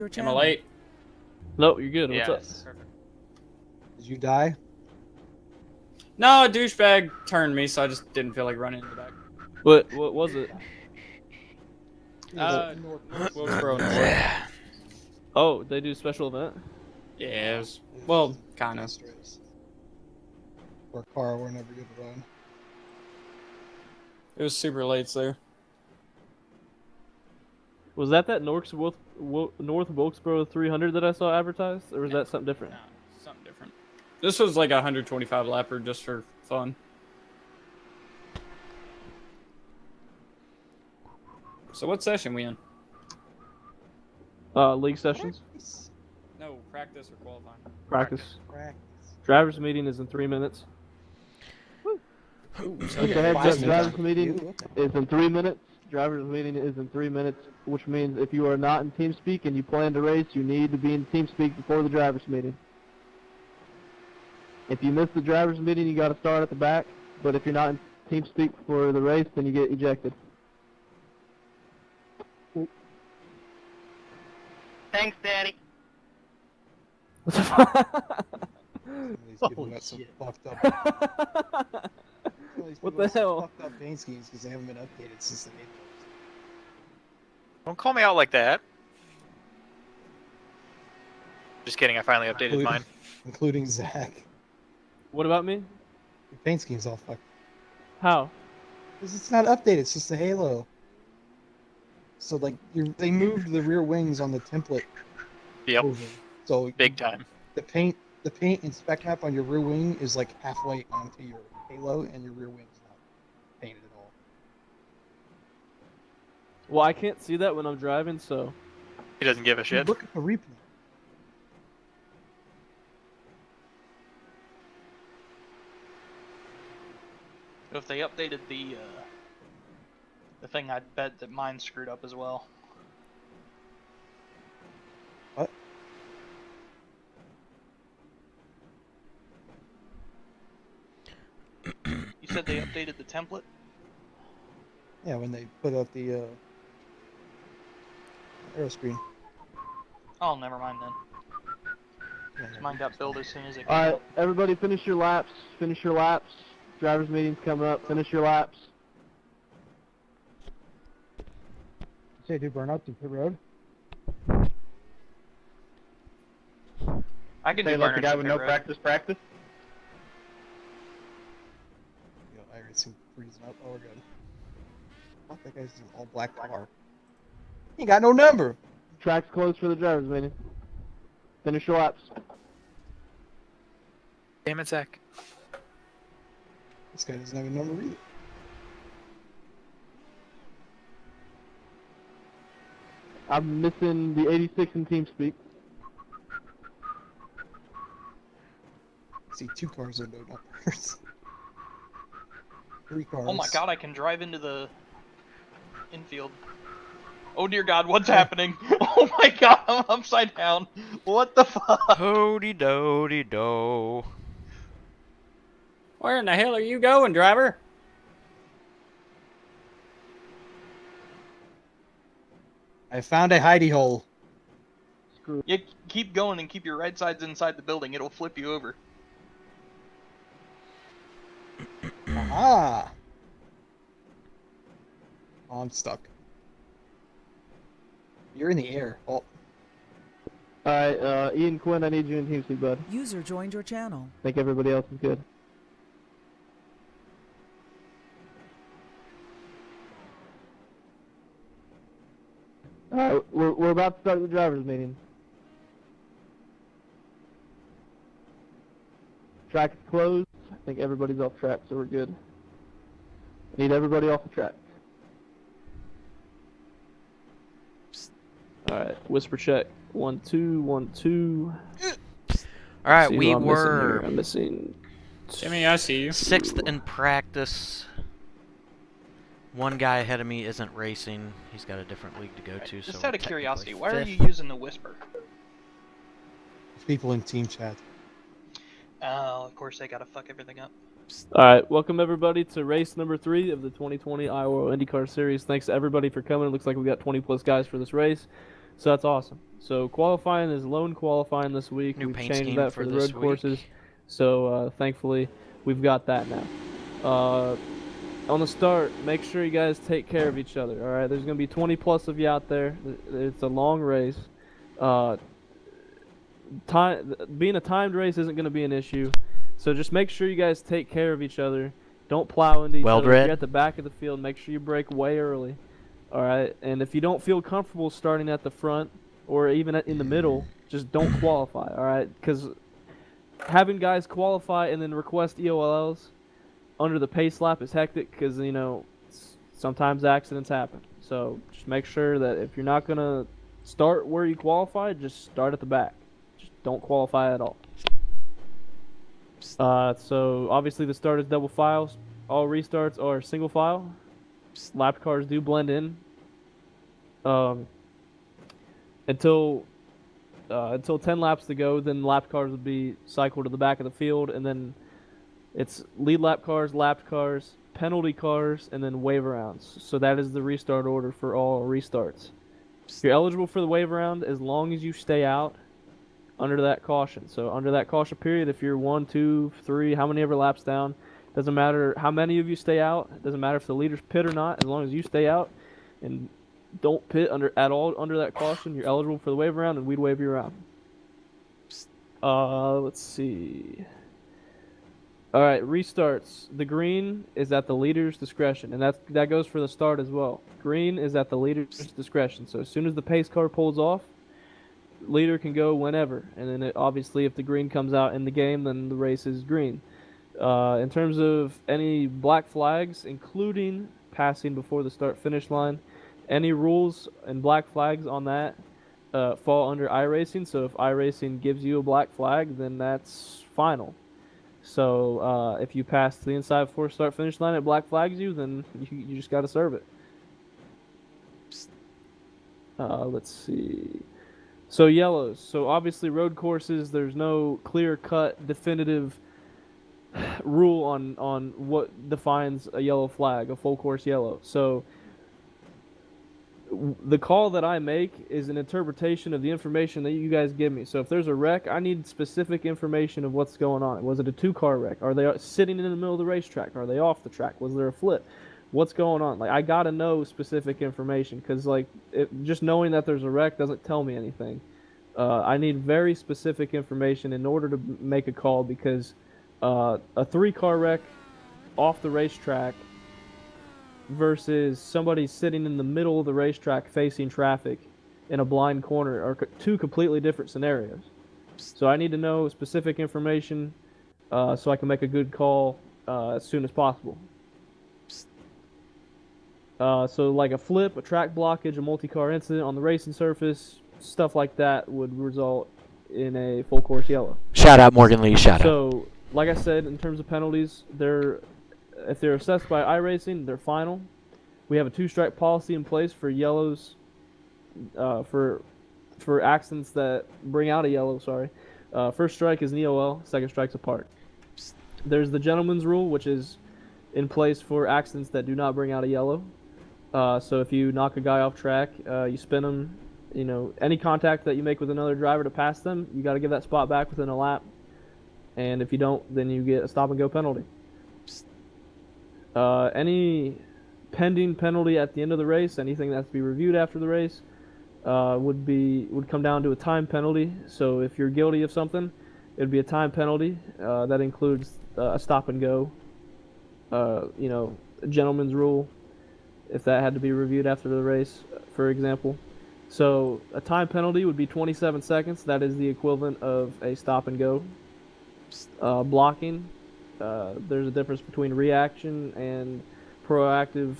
Am I late? No, you're good. What's up? Perfect. Did you die? No, a douchebag turned me, so I just didn't feel like running in the back. What was it? North Wilkesboro. North. Oh, they do a special event? Yeah, it was, well, kind of. Or car were never good to run. It was super late there. Was that North Wilkesboro 300 that I saw advertised, or was that something different? No, something different. This was like a 125 lapper just for fun. So what session we in? League sessions. No, practice or qualifying. Practice. Practice. Drivers meeting is in 3 minutes. Ooh, Okay, drivers meeting is in 3 minutes. Drivers meeting is in 3 minutes, which means if you are not in TeamSpeak and you plan to race, you need to be in TeamSpeak before the drivers meeting. If you miss the drivers meeting, you got to start at the back. But if you're not in TeamSpeak for the race, then you get ejected. Thanks, Daddy. Somebody's giving us some fucked up. What the hell? Fucked up paint schemes because they haven't been updated since the 8th. Don't call me out like that. Just kidding, I finally updated mine. Including Zach. What about me? Your paint scheme's all fucked. How? Because it's not updated, it's just a halo. So like they moved the rear wings on the template. Yep. Over. So Big time. The paint and spec map on your rear wing is like halfway onto your halo, and your rear wing's not painted at all. Well, I can't see that when I'm driving, so. He doesn't give a shit. Look at the replay. If they updated the thing, I'd bet that mine screwed up as well. What? You said they updated the template? Yeah, when they put out the arrow screen. Oh, never mind then. Yeah, 'Cause mine got built as soon as it came Alright, out. everybody finish your laps. Finish your laps. Drivers meeting's coming up. Finish your laps. Say, do burnouts in pit road? I can Say do let the burners guy in with pit no road. practice. Yo, I heard some freezing up. Oh, we're good. Fuck, that guy's in an all black car. He ain't got no number. Track's closed for the drivers meeting. Finish your laps. Damn it, Zach. This guy doesn't have a number either. I'm missing the 86 in TeamSpeak. I see 2 cars with no numbers. 3 cars. Oh my god, I can drive into the infield. Oh dear god, what's happening? Oh my god, I'm upside down. What the fuck? Ho-de-do-de-do. Where in the hell are you going, driver? I found a hidey hole. Screw. You keep going and keep your right sides inside the building. It'll flip you over. Aha! Oh, I'm stuck. You're in the air. Oh, Alright, Ian Quinn, I need you in TeamSpeak, bud. User joined your channel. I think everybody else is good. Alright, we're about to start the drivers meeting. Track is closed. I think everybody's off track, so we're good. Need everybody off the track. Alright, whisper check. 1 2 1 2. Alright, See we who I'm missing here. were I'm missing. Jimmy, I see you. 6th in practice. One guy ahead of me isn't racing. He's got a different league to go to. Just so out we're of curiosity, why are technically you fifth. using the whisper? there's people in team chat. Oh, of course they gotta fuck everything up. Alright, welcome everybody to race number 3 of the 2020 IORL IndyCar Series. Thanks to everybody for coming. It looks like we got 20 plus guys for this race. So that's awesome. So qualifying is lone qualifying this week. New We've paint changed scheme that for for the this road week. courses. So thankfully, we've got that now. On the start, make sure you guys take care of each other. All right, there's gonna be 20 plus of you out there. It's a long race. Being a timed race isn't gonna be an issue. So just make sure you guys take care of each other. Don't plow into each Well other. If read. you're at the back of the field, make sure you brake way early. All right, and if you don't feel comfortable starting at the front or even in the middle, just don't qualify. All right, because having guys qualify and then request EOLs under the pace lap is hectic because sometimes accidents happen. So just make sure that if you're not gonna start where you qualified, just start at the back. Just don't qualify at all. So obviously the start is double files. All restarts are single file. Lap cars do blend in. Until 10 laps to go, then lap cars would be cycled to the back of the field, and then it's lead lap cars, lapped cars, penalty cars, and then wave rounds. So that is the restart order for all restarts. You're eligible for the wave round as long as you stay out under that caution. So under that caution period, if you're 1, 2, 3, how many ever laps down, doesn't matter how many of you stay out. It doesn't matter if the leaders pit or not. As long as you stay out and don't pit at all under that caution, you're eligible for the wave round, and we'd wave you around. Let's see. All right, restarts. The green is at the leader's discretion, and that goes for the start as well. Green is at the leader's discretion. So as soon as the pace car pulls off, leader can go whenever. And then obviously if the green comes out in the game, then the race is green. In terms of any black flags, including passing before the start-finish line, any rules and black flags on that fall under iRacing. So if iRacing gives you a black flag, then that's final. So if you pass to the inside before start-finish line, it black flags you, then you just got to serve it. Let's see. So yellows. So obviously road courses, there's no clear-cut, definitive rule on what defines a yellow flag, a full course yellow. So the call that I make is an interpretation of the information that you guys give me. So if there's a wreck, I need specific information of what's going on. Was it a 2-car wreck? Are they sitting in the middle of the racetrack? Are they off the track? Was there a flip? What's going on? Like, I gotta know specific information because just knowing that there's a wreck doesn't tell me anything. I need very specific information in order to make a call because a 3-car wreck off the racetrack versus somebody sitting in the middle of the racetrack facing traffic in a blind corner are two completely different scenarios. So I need to know specific information so I can make a good call as soon as possible. So like a flip, a track blockage, a multi-car incident on the racing surface, stuff like that would result in a full course yellow. Shout out Morgan Lee, shout out. So, like I said, in terms of penalties, if they're assessed by iRacing, they're final. We have a 2-strike policy in place for yellows, for accidents that bring out a yellow. Sorry, first strike is an EOL, second strike's a park. There's the gentleman's rule, which is in place for accidents that do not bring out a yellow. So if you knock a guy off track, you spin him. Any contact that you make with another driver to pass them, you got to give that spot back within a lap. And if you don't, then you get a stop-and-go penalty. Any pending penalty at the end of the race, anything that has to be reviewed after the race, would come down to a time penalty. So if you're guilty of something, it would be a time penalty. That includes a stop-and-go, a gentleman's rule, if that had to be reviewed after the race, for example. So a time penalty would be 27 seconds. That is the equivalent of a stop-and-go. Blocking, there's a difference between reaction and proactive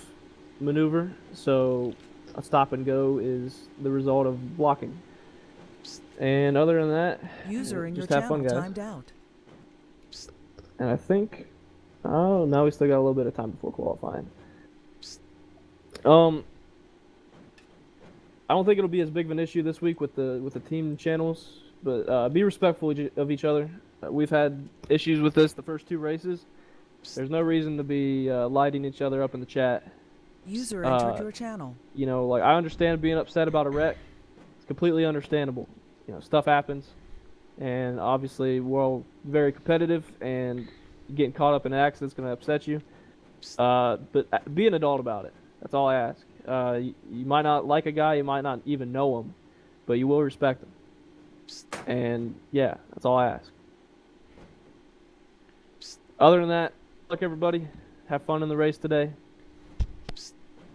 maneuver. So a stop-and-go is the result of blocking. And other than that, User in your just have fun, channel guys. timed out. And I think, now we still got a little bit of time before qualifying. I don't think it'll be as big of an issue this week with the team channels, but be respectful of each other. We've had issues with this the first 2 races. There's no reason to be lighting each other up in the chat. User entered your channel. I understand being upset about a wreck. It's completely understandable. You know, stuff happens, and obviously we're all very competitive, and getting caught up in an accident's going to upset you. But be an adult about it. That's all I ask. You might not like a guy, you might not even know him, but you will respect him. And yeah, that's all I ask. Other than that, look, everybody, have fun in the race today.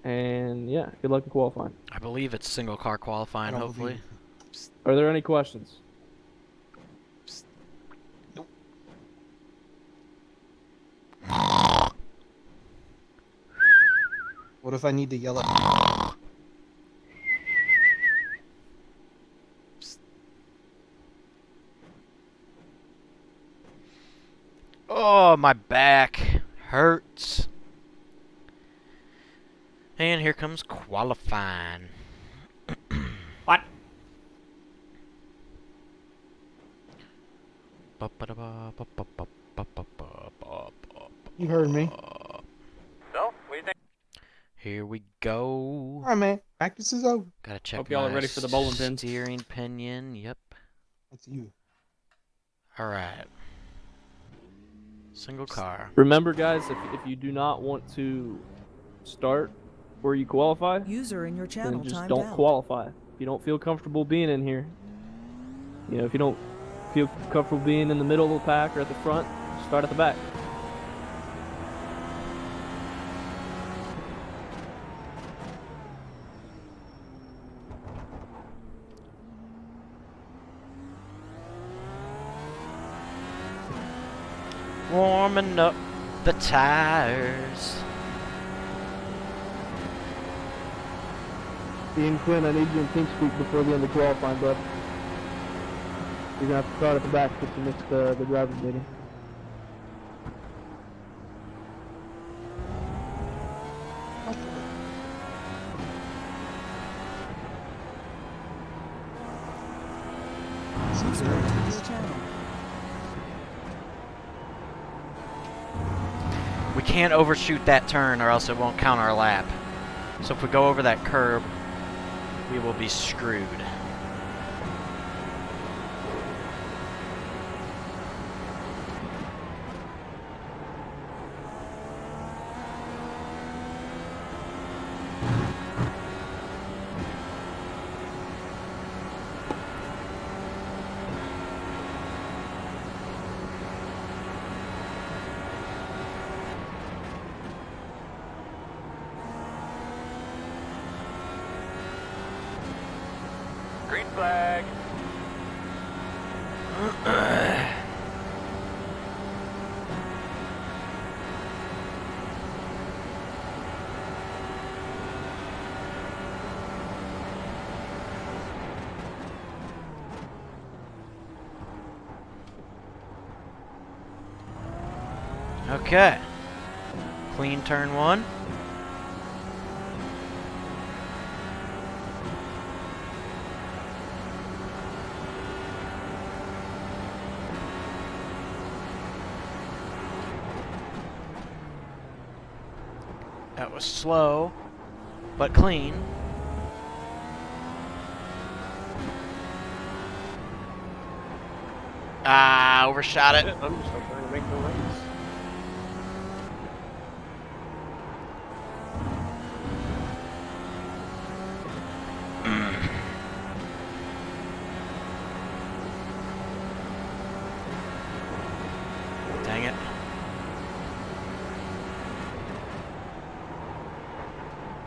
And yeah, good luck in qualifying. I believe it's single car qualifying, I don't hopefully. Are there any questions? What if I need to yell at? Oh, my back hurts. And here comes qualifying. What? You heard me. So, what do you think? Here we go. Alright, man. Practice is over. Gotta check Hope y'all are my ready for the bowling pins. steering pinion. Yep. That's you. All right. Single car. Remember, guys, if you do not want to start where you qualify, User in your channel then just timed don't out. qualify. If you don't feel comfortable being in here, you know, if you don't feel comfortable being in the middle of the pack or at the front, start at the back. Warming up the tires. Ian Quinn, I need you in Pink Street before the end of qualifying, bud. You're gonna have to start at the back if you missed the driver's meeting. User entered your channel. We can't overshoot that turn or else it won't count our lap. So if we go over that curb, we will be screwed. Green flag. Okay. Clean turn one. That was slow, but clean. Ah, overshot it. I'm just trying to make the race. Dang it.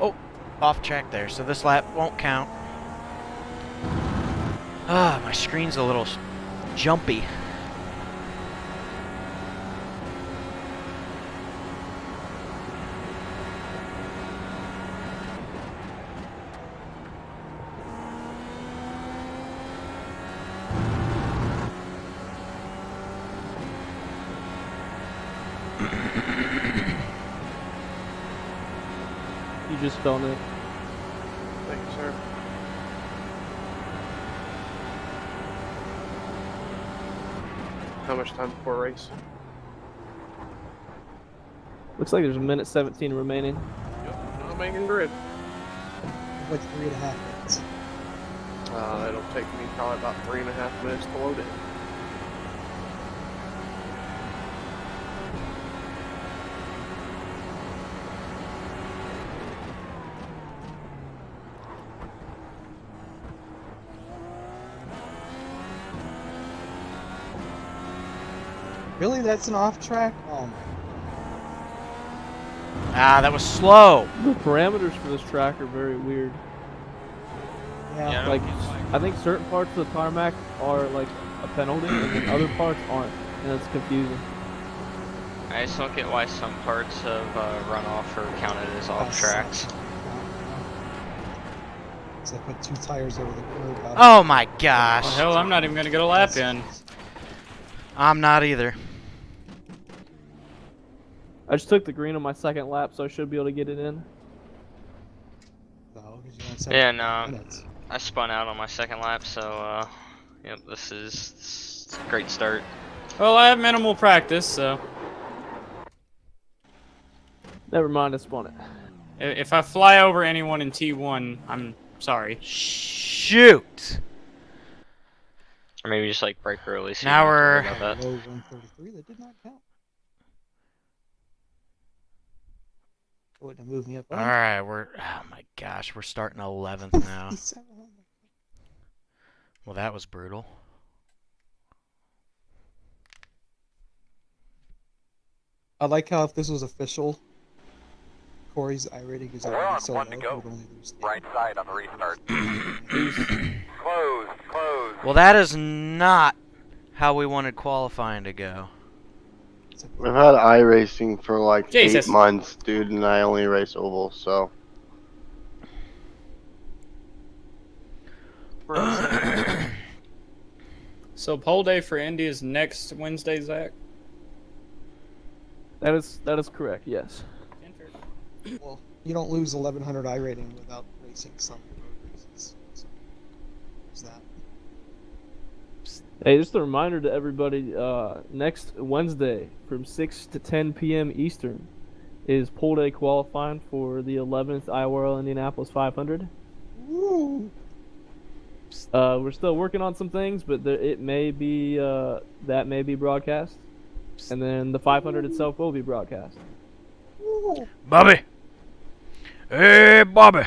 Oh, off track there, so this lap won't count. Ah, my screen's a little jumpy. You just fell in it. Thank you, sir. How much time before race? Looks like there's a minute 17 remaining. Yep, not making grid. Like 3.5 minutes. It'll take me probably about 3.5 minutes to load it. Really? That's an off track? Oh my. Ah, that was slow. The parameters for this track are very weird. Yeah. Yeah. Like, I think certain parts of the tarmac are like a penalty, and then other parts aren't, and it's confusing. I just don't get why some parts of runoff are counted as off tracks. So I put 2 tires over the curb. Oh my gosh. Well, hell, I'm not even gonna get a lap in. I'm not either. I just took the green on my second lap, so I should be able to get it in. No, 'cause you only said Yeah, no. minutes. I spun out on my second lap, so yep, this is a great start. Well, I have minimal practice, so Never mind, I spun it. if I fly over anyone in T1, I'm sorry. Shoot. Or maybe just like break early. So Now you don't have we're- to worry about that. Low 133, that did not count. It wouldn't have moved me up. All right, oh my gosh, we're starting 11th now. Well, that was brutal. I like how if this was official, Corey's iRating is already so low, he would only lose 8. Right side on the restart. Close. Well, that is not how we wanted qualifying to go. I've had iRacing for like Jesus. 8 months, dude, and I only race oval, so. So pole day for Indy is next Wednesday, Zach. That is correct. Yes. Well, you don't lose 1100 iRating without racing some road races. So, there's that. Hey, just a reminder to everybody: next Wednesday from 6 to 10 p.m. Eastern is pole day qualifying for the 11th IORL Indianapolis 500. Woo! We're still working on some things, but it may be that may be broadcast, and then the 500 itself will be broadcast. Bobby. Hey, Bobby.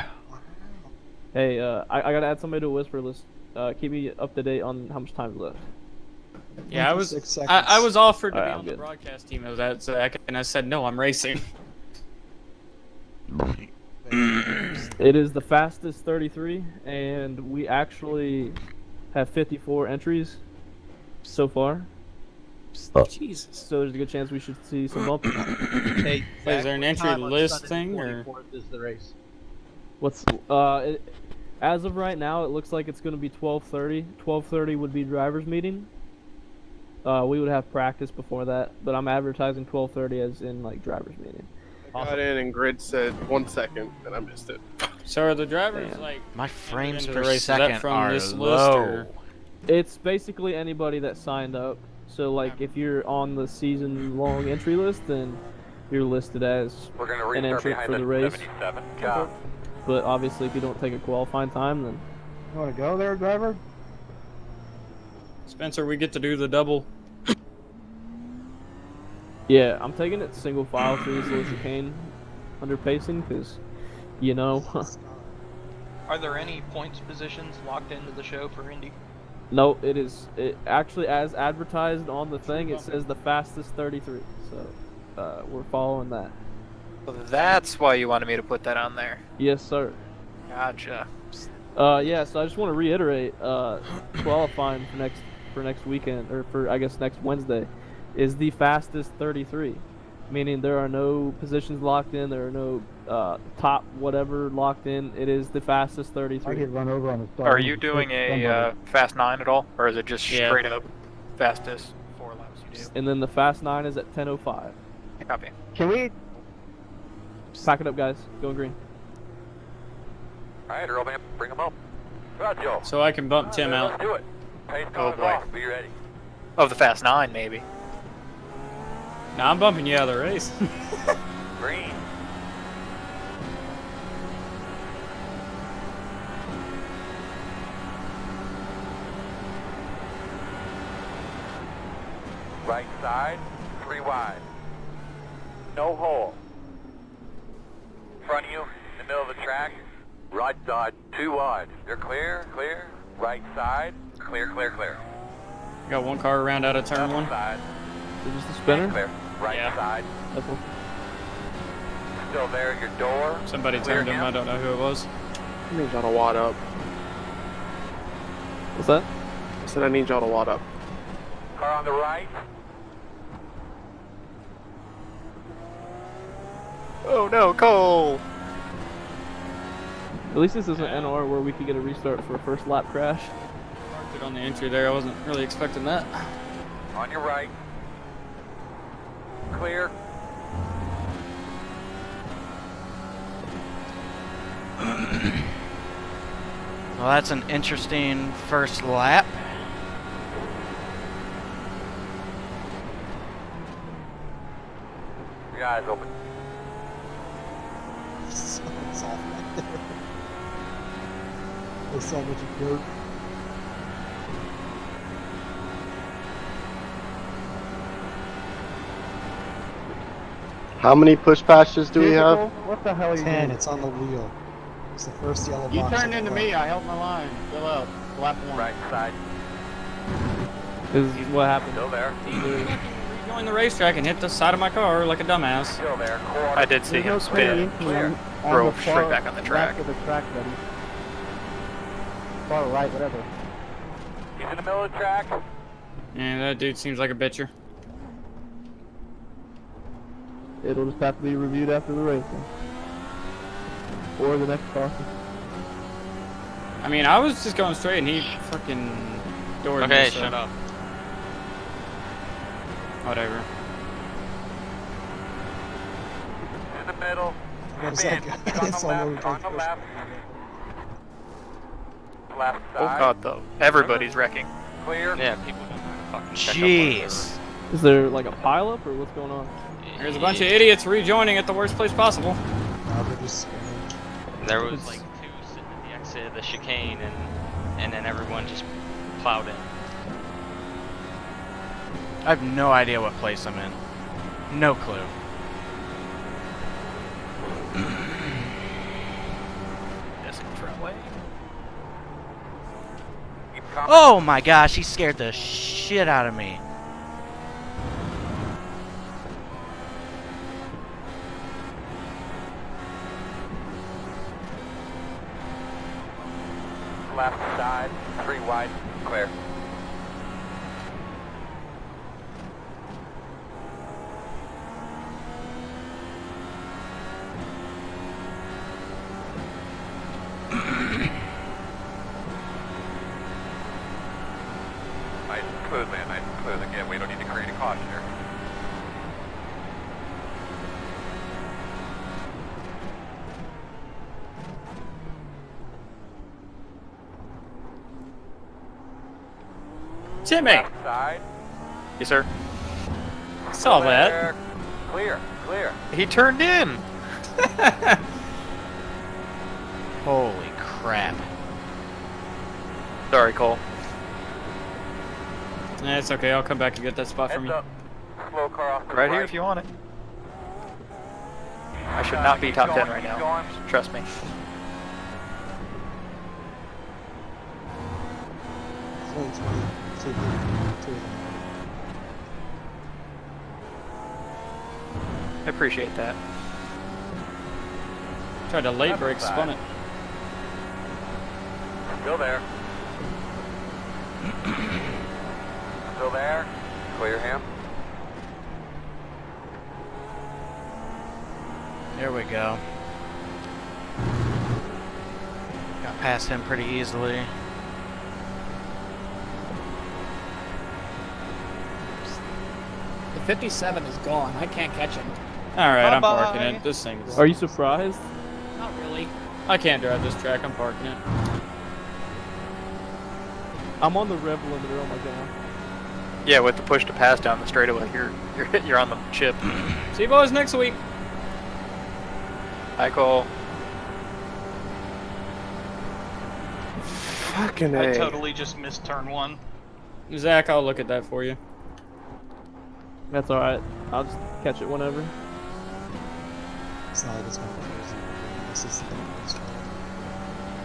Hey, I gotta add somebody to a whisper list. Keep me up to date on how much time's left. Yeah, I was 26 seconds. I was offered to Alright, be I'm on the good. broadcast team of that, Zach, and I said no, I'm racing. It is the fastest 33, and we actually have 54 entries so far. Jesus. So there's a good chance we should see some bumping. Hey, Wait, is there an entry list thing, or? Is the race? What's as of right now, it looks like it's going to be 12:30. 12:30 would be driver's meeting. We would have practice before that, but I'm advertising 12:30 as in like driver's meeting. I got in and Grid said 1 second, and I missed it. So are the drivers Damn. like My frames into per the race, is that second from are this list, low. or? It's basically anybody that signed up. So like if you're on the season-long entry list, then you're listed as We're gonna an restart entrant behind for the the race. 77. Job. But obviously, if you don't take a qualifying time, then You want to go there, driver? Spencer, we get to do the double. yeah, I'm taking it single file through slow chicane under pacing because, you know, Are there any points positions locked into the show for Indy? no, it actually as advertised on the thing, it says the fastest 33. So we're following that. So that's why you wanted me to put that on there. Yes, sir. Gotcha. Yeah, so I just want to reiterate, qualifying for next weekend, or for I guess next Wednesday, is the fastest 33, meaning there are no positions locked in, there are no top whatever locked in. It is the fastest 33. run over on the start. Are you doing a Fast 9 at all? Or is it just Yeah. straight up fastest 4 laps you do? And then the fast 9 is at 10:05. Copy. Can we? Pack it up, guys. Going green. Alright, Earl, man, bring him up. Roger. So I can bump Tim Let's out. do it. Pace Oh, cars boy. off. Be ready. Of the Fast 9, maybe. Now I'm bumping you out of the race. Green. Right side, 3 wide. No hole. In front of you, in the middle of the track. Right side, 2 wide. You're clear, clear. Right side, clear, clear, clear. Got one car around out of turn Left one. side, Is this the spinner? clear. Right Yeah. side, That's one. still there at your door. Somebody Clear turned him. him. I don't know who it was. I need y'all to wad up. What's that? I said I need y'all to wad up. Car on the right. Oh no, Cole! At least this isn't NR where we could get a restart for a first lap crash. Parked it on the entry there. I wasn't really expecting that. On your right. Clear. Well, that's an interesting first lap. Your eyes open. Someone's off right there. There's so much dirt. How many push patches do we have? What the hell are you 10, doing? It's on the wheel. It's the first yellow box. You on turned the into left. me. I held my line. Fill up. Lap one. Right side, This is what happened. still there. Rejoined the racetrack and hit the side of my car like a dumbass. Still there. Quarter. I did see him spin. Clear. Drove straight back on the track. Of the track, buddy. Far right, whatever. He's in the middle of the track. Yeah, that dude seems like a bitcher. It'll just have to be reviewed after the race. Or the next car. I mean, I was just going straight and he fucking doored me. Okay, so shut up. Whatever. In the middle. What is Spin. that? He's on It's the all left. over On the the left. Left Oh side. god, though. Everybody's wrecking. Clear. Yeah, people don't know how to fucking check up on Jeez. Is there like a pileup or what's going on? their- There's a bunch of idiots rejoining at the worst place possible. Now they're just spinning. There was like 2 sitting at the exit of the chicane, and then everyone just plowed in. I have no idea what place I'm in. No clue. This front way. Keep coming. Oh my gosh, he scared the shit out of me. Left side. 3 wide. Clear. Nice and smooth, man. Nice and smooth. Again, we don't need to create a caution here. Timmy! Left side. Yes, sir. Saw that. Clear. Clear. Clear. He turned in! Holy crap. Sorry, Cole. Nah, it's okay. I'll come back and get that spot from Heads you. up. Slow car off the Right here if you want it. I should not be Keep top going, 10 right keep now. going. Trust me. It's only 22 of them. I appreciate that. Tried to late Left break, spun side. it. Still there. Still there. Clear him. There we go. Got past him pretty easily. The 57 is gone. I can't catch him. Alright, I'm Bye-bye. parking it. This thing is... Are you surprised? Not really. I can't drive this track. I'm parking it. I'm on the rev limiter. Oh my god. Yeah, with the push to pass down the straightaway, you're on the chip. See you boys next week. Hi, Cole. Fucking I A. totally just missed turn 1. Zach, I'll look at that for you. That's all right. I'll just catch it whenever. It's not like it's going to be crazy. This is the thing I was trying to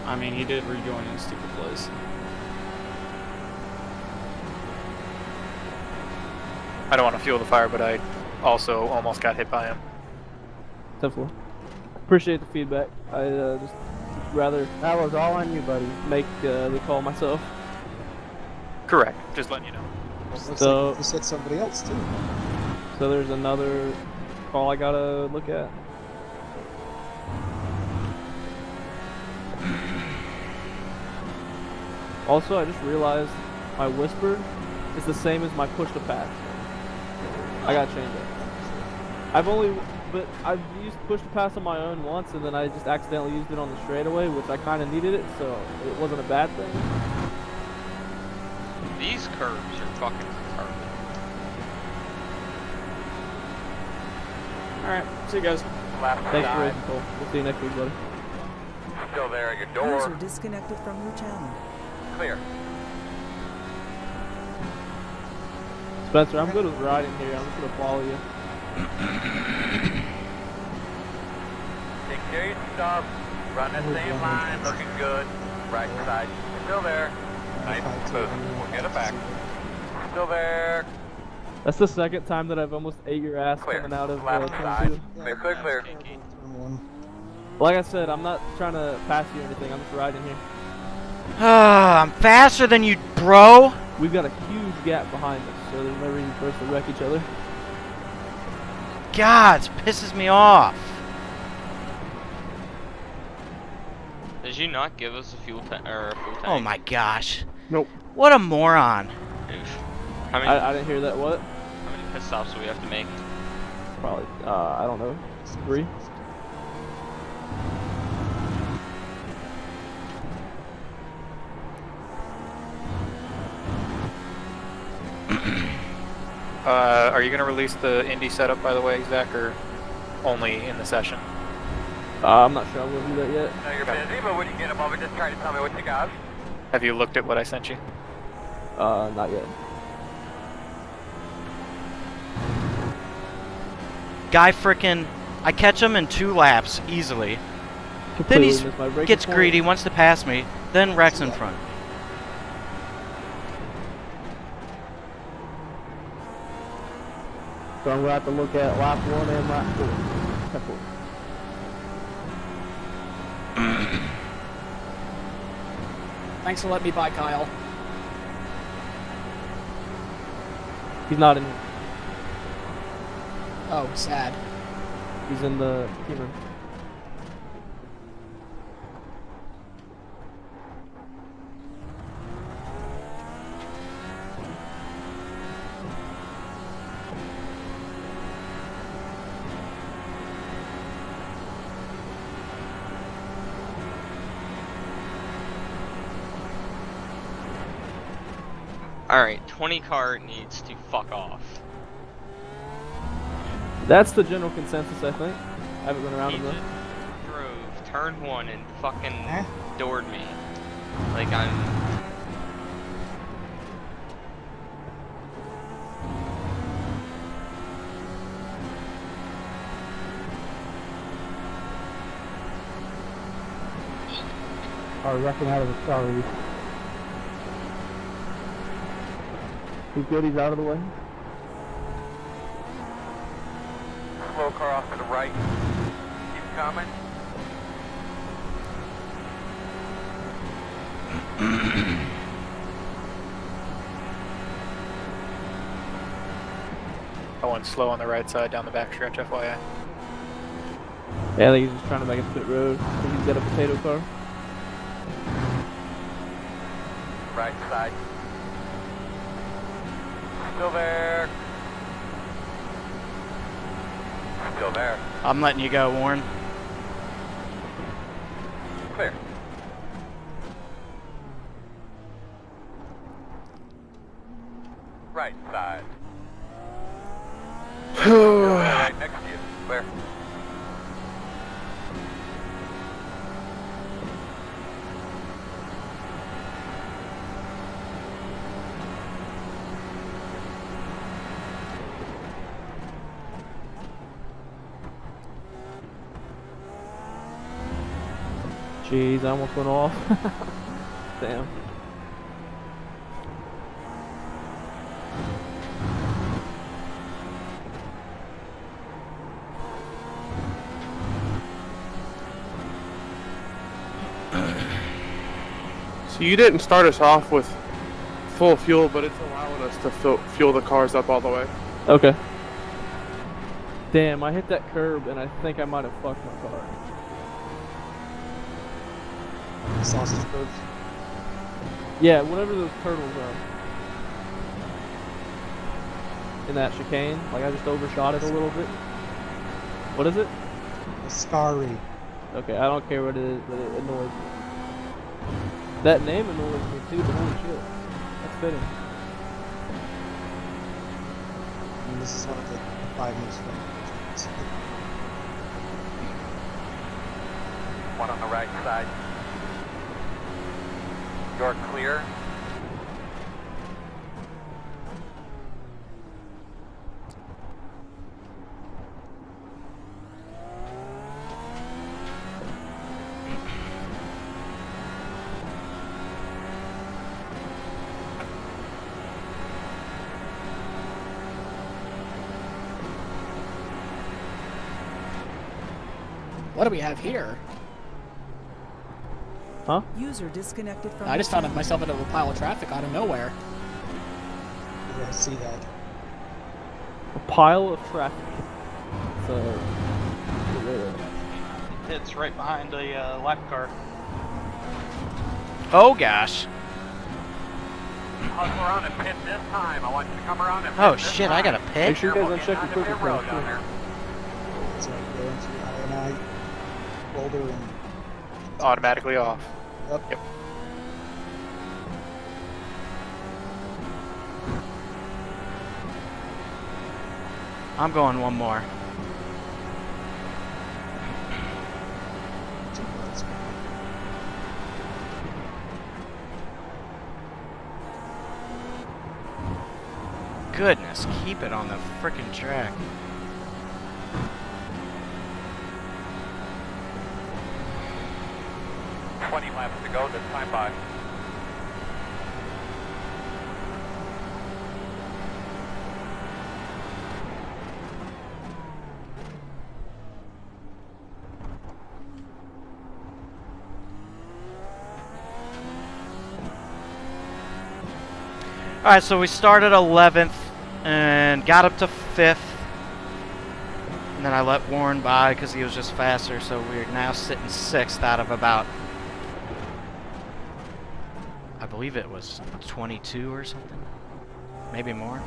I mean, he did rejoin in a stupid place. I don't want to fuel the fire, but I also almost got hit by him. Definitely. Appreciate the feedback. I just rather That was all on you, buddy. make the call myself. Correct. Just letting you know. looks So- like you said somebody else too. So there's another call I gotta look at. Also, I just realized my whisper is the same as my push to pass. I gotta change it. I've used push to pass on my own once, and then I just accidentally used it on the straightaway, which I kind of needed it, so it wasn't a bad thing. These curves are fucking retarded. Alright, see you guys. Left Thanks for side. racing, Cole. We'll see you next week, buddy. Still there at your User door. disconnected from your channel. Clear. Spencer, I'm good with riding here. I'm just gonna follow you. Take care of your stuff. Run the same line. Looking good. Right side. Still there. Nice and smooth. We'll get it back. Still there. That's the second time that I've almost ate your ass Clear. coming out of Left turn side. 2. Clear, clear, clear. Turn one. Like I said, I'm not trying to pass you or anything. I'm just riding here. I'm faster than you, bro. We've got a huge gap behind us, so there's no reason for us to wreck each other. God, it pisses me off. Did you not give us a fuel tank or a full tank? Oh my gosh. Nope. What a moron. Oof. How many I didn't hear that. What? how many pit stops do we have to make? Probably, I don't know. 3? Are you going to release the Indy setup, by the way, Zach, or only in the session? I'm not sure I will do that yet. I know you're busy, but when you get a moment, just try to tell me what you got. Have you looked at what I sent you? Not yet. Guy frickin' I catch him in 2 laps easily. Then Completely he missed my breaking gets point. greedy, wants to pass me, then wrecks in front. So I'm gonna have to look at lap 1 and lap 4. Careful. Thanks for letting me by, Kyle. He's not in. Oh, sad. He's in the team room. Alright, 20 car needs to fuck off. That's the general consensus, I think. I haven't been around He him though. just drove turn 1 and fucking Huh? doored me. Like I'm Are wrecking out of the sorry. He's good, he's out of the way. Slow car off to the right. Keep coming. I went slow on the right side down the back stretch, FYI. Yeah, I think he's just trying to make a pit road. I think he's got a potato car. Right side. Still there. Still there. I'm letting you go, Warren. Clear. Right side. Still there, right next to you. Clear. Jeez, I almost went off. Damn. So you didn't start us off with full fuel, but it's allowing us to fuel the cars up all the way. Okay. Damn, I hit that curb and I think I might have fucked my car. Sausage curves. Yeah, whatever those turtles are. In that chicane, like I just overshot it a little bit. What is it? A Scary. Okay, I don't care what it is, but it annoys me. That name annoys me too, but holy shit. That's fitting. And this is one of the 5 most famous. One on the right side. You're clear. What do we have here? Huh? User disconnected from I just the found channel. myself into a pile of traffic out of nowhere. Yeah, I see that. A pile of traffic. So, It's right behind a lap car. Oh gosh. Hustle around and pit this time. I want you to come around and pit Oh this shit, time. I got a make pit. sure you guys Careful, uncheck getting your onto quick pit road return. down there. It's like going through I&I, Boulder, and Automatically off. Yep. I'm going one more. Goodness, keep it on the frickin' track. $20 laps to go this time by. Alright, so we started 11th and got up to 5th. And then I let Warren by because he was just faster, so we're now sitting 6th out of about, I believe it was 22 or something. Maybe more.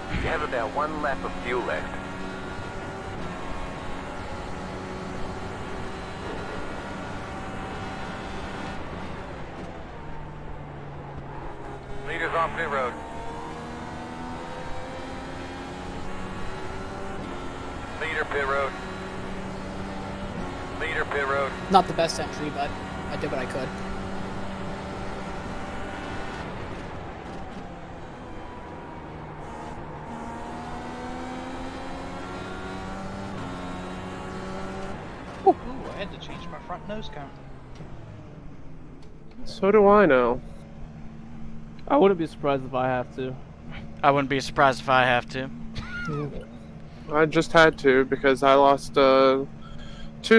You have about 1 lap of fuel left. Leaders off pit road. Leader pit road. Leader pit road. Not the best entry, but I did what I could. Ooh, I had to change my front nose cone. So do I now. I wouldn't be surprised if I have to. I wouldn't be surprised if I have to. I just had to because I lost 2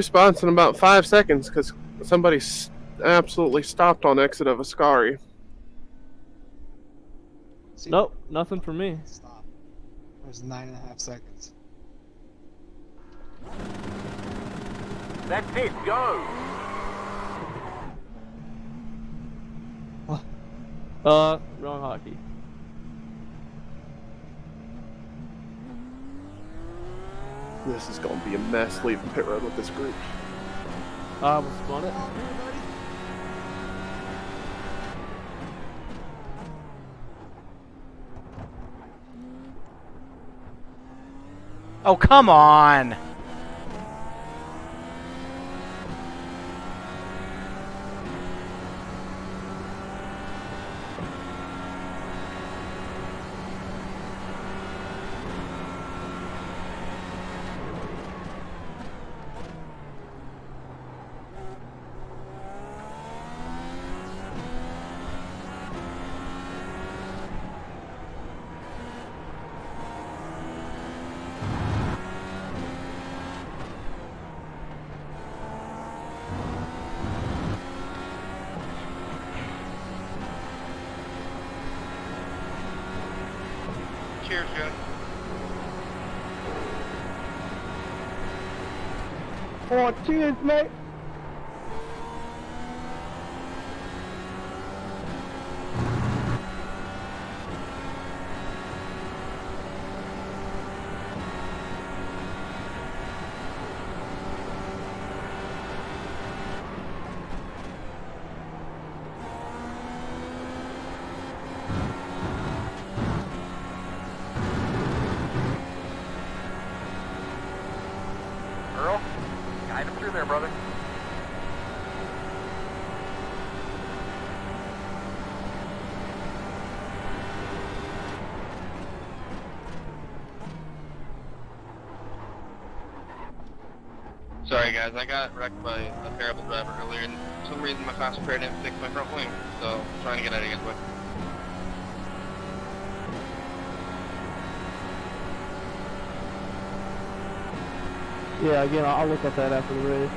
spots in about 5 seconds because somebody absolutely stopped on exit of a Scary. see, Nope, nothing for me. stop. There's 9.5 seconds. That's it, go! Wrong hockey. This is going to be a mess leaving pit road with this group. We'll spawn it. Oh, come on! Cheers, Joe. Oh, cheers, mate. Earl, guide him through there, brother. Sorry guys, I got wrecked by a terrible driver earlier and for some reason my concentrator didn't fix my front wing, so I'm trying to get out of here quick. Yeah, again, I'll look at that after the race.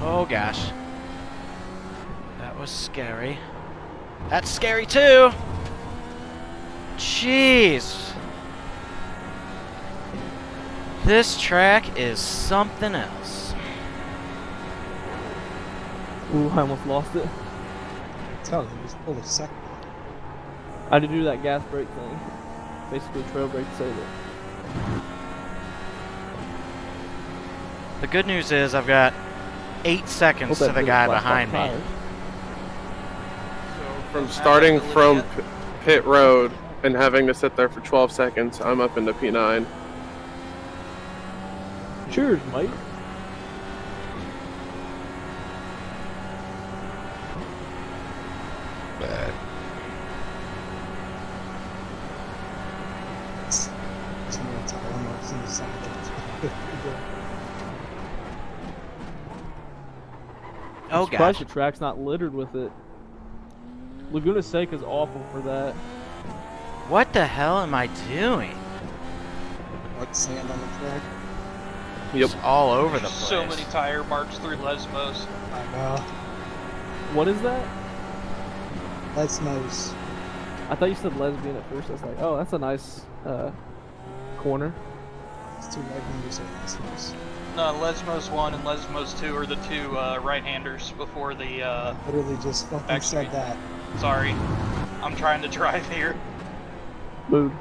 Oh gosh. That was scary. That's scary too! Jeez. This track is something else. Ooh, I almost lost it. Tell you, just pull a second. I had to do that gas brake thing. Basically, trail brake to save it. The good news is I've got 8 seconds to the guy behind me. From starting from pit road and having to sit there for 12 seconds, I'm up into P9. Cheers, mate. Bad. Oh Surprised gosh. the track's not littered with it. Laguna Seca's awful for that. What the hell am I doing? What, sand on the track? It's all over the place. So many tire marks through Lesmos. I know. What is that? Lesmos. I thought you said lesbian at first. I was like, oh, that's a nice corner. It's two right-handers at Lesmos. No, Lesmos 1 and Lesmos 2 are the two right-handers before the Literally just fucking back said street. that. Sorry. I'm trying to drive here. Mood.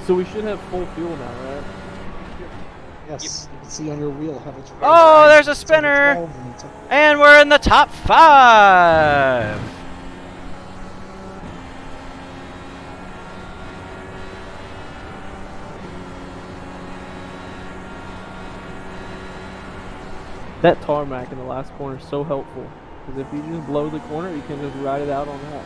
So we should have full fuel now, right? Yes, you can see on your wheel how it's. Oh, there's a spinner! And we're in the top 5! That tarmac in the last corner is so helpful. Because if you just blow the corner, you can just ride it out on that.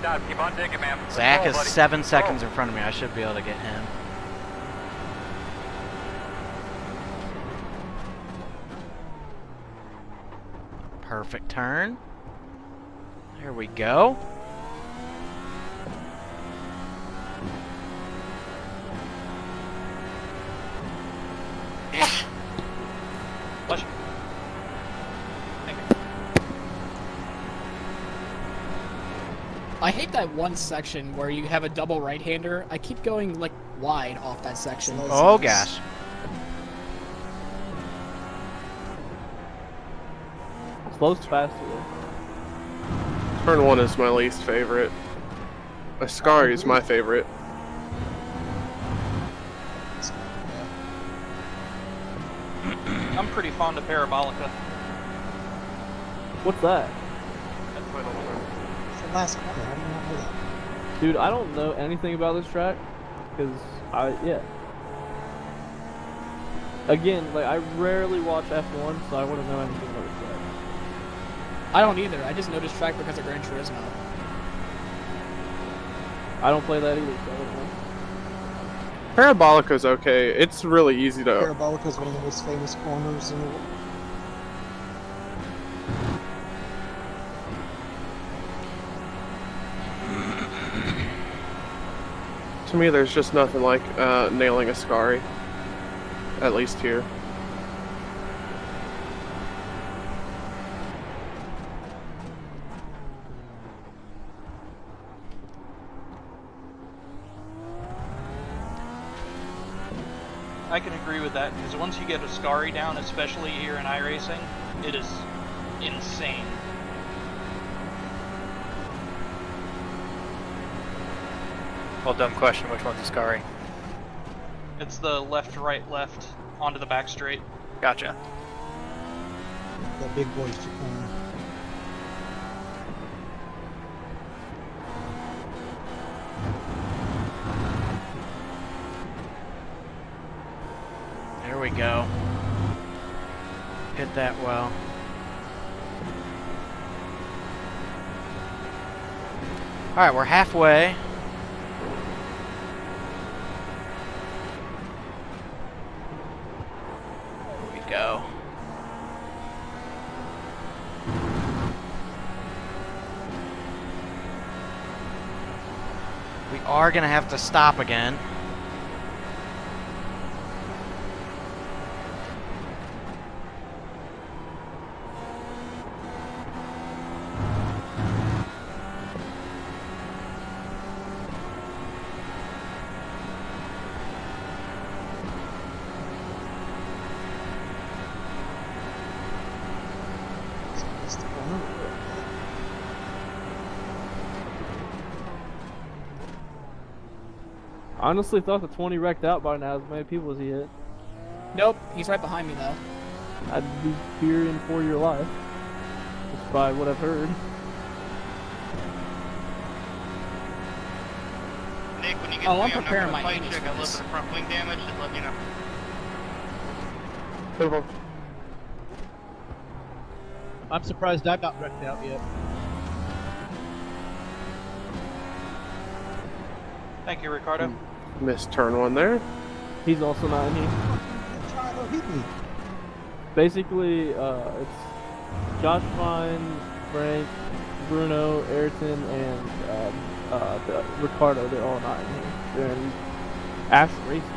Dad, keep on digging, man. Zach Roll, is buddy. 7 seconds in front of me. I should be able to get him. Perfect turn. There we go. Bless you. Thank you. I hate that one section where you have a double right-hander. I keep going like wide off that section. Oh gosh. Slow's faster. Turn 1 is my least favorite. Ascari is my favorite. I'm pretty fond of Parabolica. What's that? It's the last corner. How do you not know that? Dude, I don't know anything about this track. Because yeah. Again, like, I rarely watch F1, so I wouldn't know anything about this track. I don't either. I just know this track because of Gran Turismo. I don't play that either, so I don't know. Parabolica's okay. It's really easy to. Parabolica's one of the most famous corners in the world. To me, there's just nothing like nailing a Scari. At least here. I can agree with that, because once you get a Scari down, especially here in iRacing, it is insane. Well, dumb question. Which one's a Scari? It's the left, right, left, onto the back straight. Gotcha. The big boys chicane. There we go. Hit that well. Alright, we're halfway. Here we go. We are gonna have to stop again. It's the corner. I honestly thought the 20 wrecked out by now. As many people as he hit. Nope, he's right behind me though. I'd be fearing for your life. Just by what I've heard. Nick, when you get Oh, I'm to me, preparing not my gonna fight aim you. I got a little for bit of front wing damage. Just let me know. I'm surprised I'm not wrecked out yet. Thank you, Ricardo. Missed turn one there. He's also not in here. Try to hit me. Basically, it's Josh Fine, Frank, Bruno, Ayrton, and Ricardo. They're all not in here. They're in Ash Racing.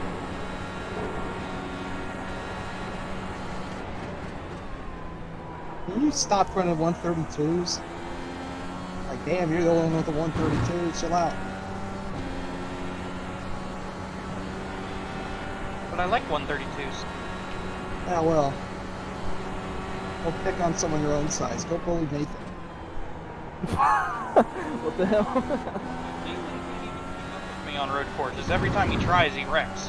Can you stop running 132s? Like, damn, you're the only one with the 132. Chill out. But I like 132s. Yeah, well. Go pick on someone your own size. Go bully Nathan. What the hell? Me on road courses. Every time he tries, he wrecks.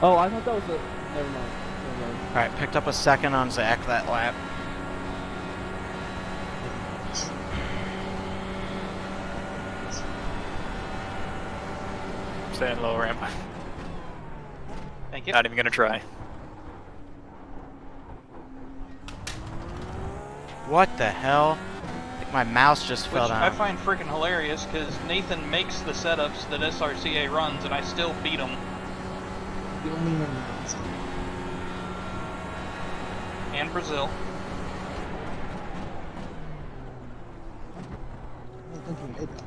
Oh, I thought that was a. Never mind. Alright, picked up a second on Zach that lap. Staying low ramp. Thank you. Not even gonna try. What the hell? I think my mouse just Which fell down. I find freaking hilarious, because Nathan makes the setups that SRCA runs, and I still beat him. You don't mean anything. And Brazil. I don't think you made that.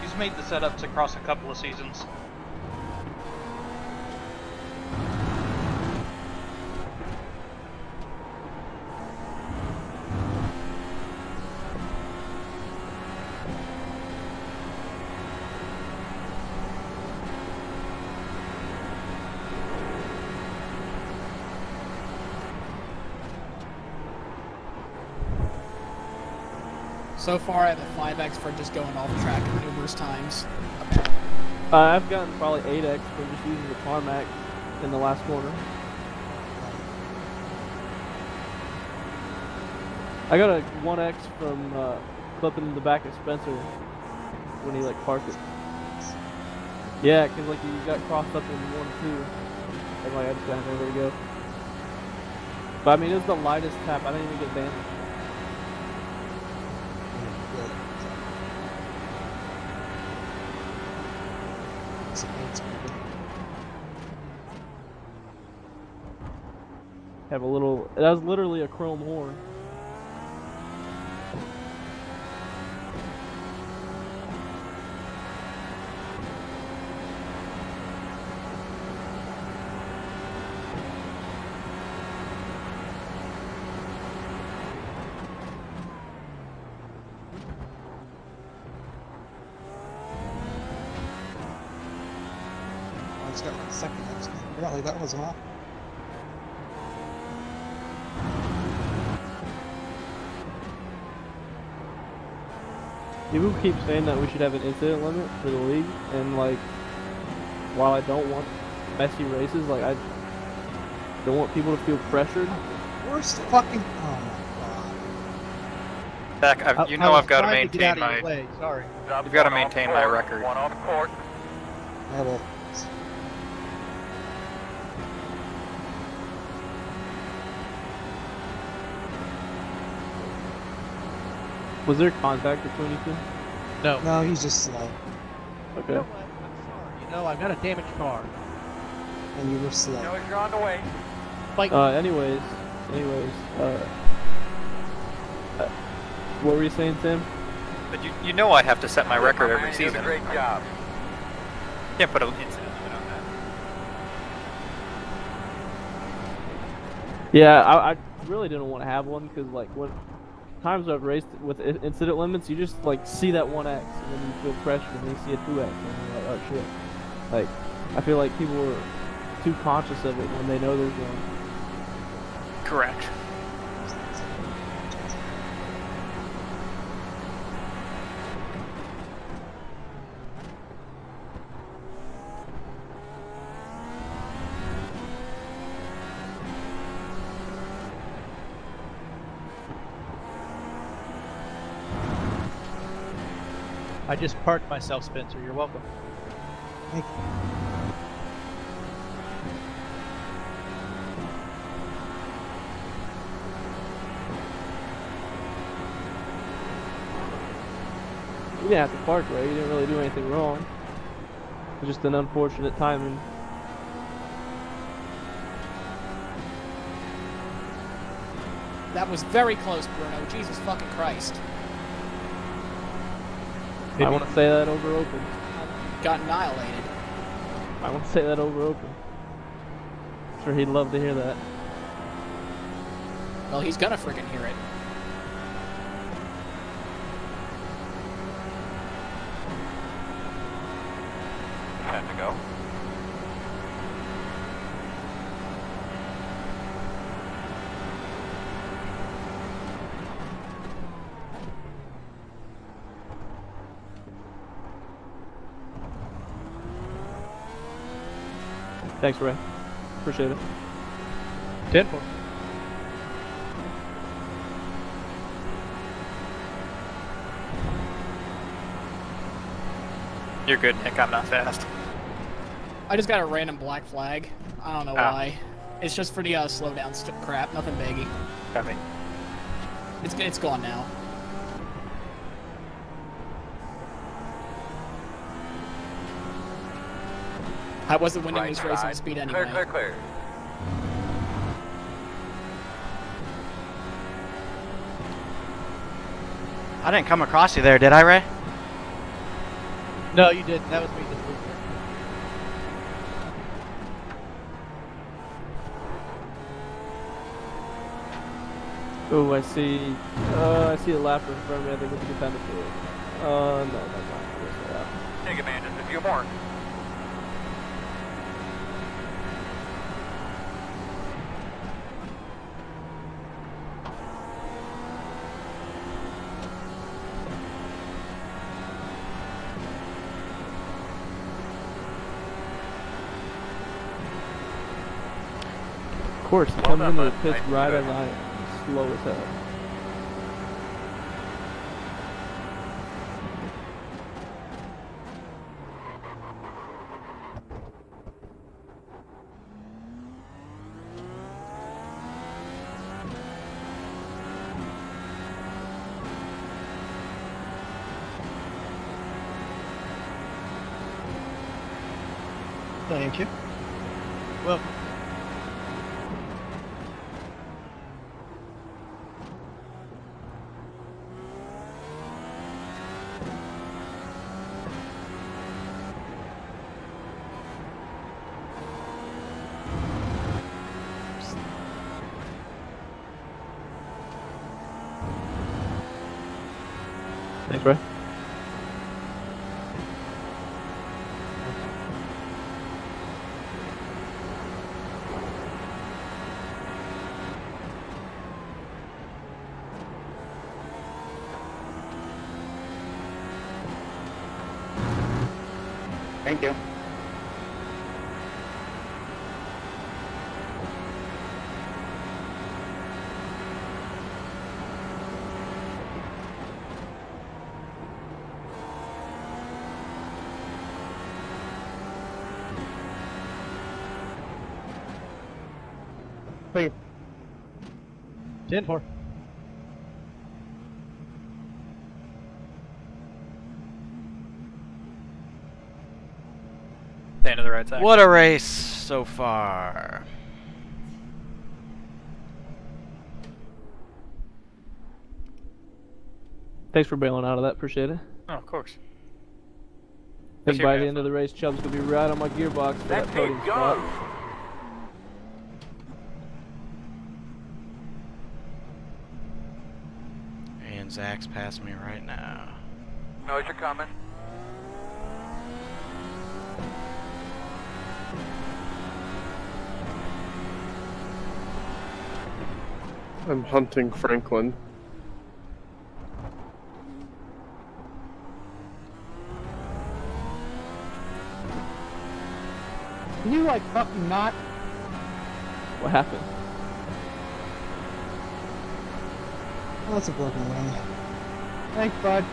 He's made the setups across a couple of seasons. So far, I have a 5x for just going off track numerous times. I've gotten probably 8x from just using the tarmac in the last corner. I got a 1x from clipping the back of Spencer when he like parked it. Yeah, cause like you got crossed up in 1-2. I'm like, I just got nowhere to go. But I mean, it was the lightest tap. I didn't even get damaged. Have a little. That was literally a chrome horn. I just got my second accident. Apparently that wasn't off. People keep saying that we should have an incident limit for the league, and like, while I don't want messy races, like I don't want people to feel pressured. Worst fucking. Oh my god. Zach, you know I've got to maintain my. Sorry. You've got to maintain my record. One off court. I will. Was there contact between you two? No. No, he's just slow. Okay. You know what? I'm sorry. You know, I've got a damaged car. And you were slow. You know you're on the way. Anyways, what were you saying, Tim? But you know I have to set my record every You did a season. great job. Can't put an incident limit on that. Yeah, I really didn't want to have one because like when times I've raced with incident limits, you just like see that 1X and then you feel pressure and then you see a 2X and you're like, oh shit. Like, I feel like people are too conscious of it when they know there's one. Correct. I just parked myself, Spencer. You're welcome. Thank you. You didn't have to park, right? You didn't really do anything wrong. It was just an unfortunate timing. That was very close, Bruno. Jesus fucking Christ. I want to say that over open. Got annihilated. I want to say that over open. I'm sure he'd love to hear that. Well, he's gonna friggin' hear it. Time to go. Thanks, Ray. Appreciate it. 10-4. You're good, Nick. I'm not fast. I just got a random black flag. I don't know why. It's just for the slow down crap. Nothing biggie. Got me. It's gone now. I wasn't winning this race on speed anyway. Clear, clear, clear. I didn't come across you there, did I, Ray? No, you didn't. That was me just moving. Oh, I see a lapper in front of me. I think it's a good time to do it. No, that's not. Take it, man. Just a few more. Of course, he comes into the pits right as I am, slow as hell. Thank you. Well, Thanks, bro. Thank you. Thank you. 10-4. Stay into the right side. What a race so far. Thanks for bailing out of that. Appreciate it. Oh, of course. I think by the end of the race, Chubb's gonna be right on my gearbox for that podium spot. And Zach's passing me right now. Knows you're coming. I'm hunting Franklin. Can you like fucking not? What happened? Oh, that's a broken wing. Thanks, bud.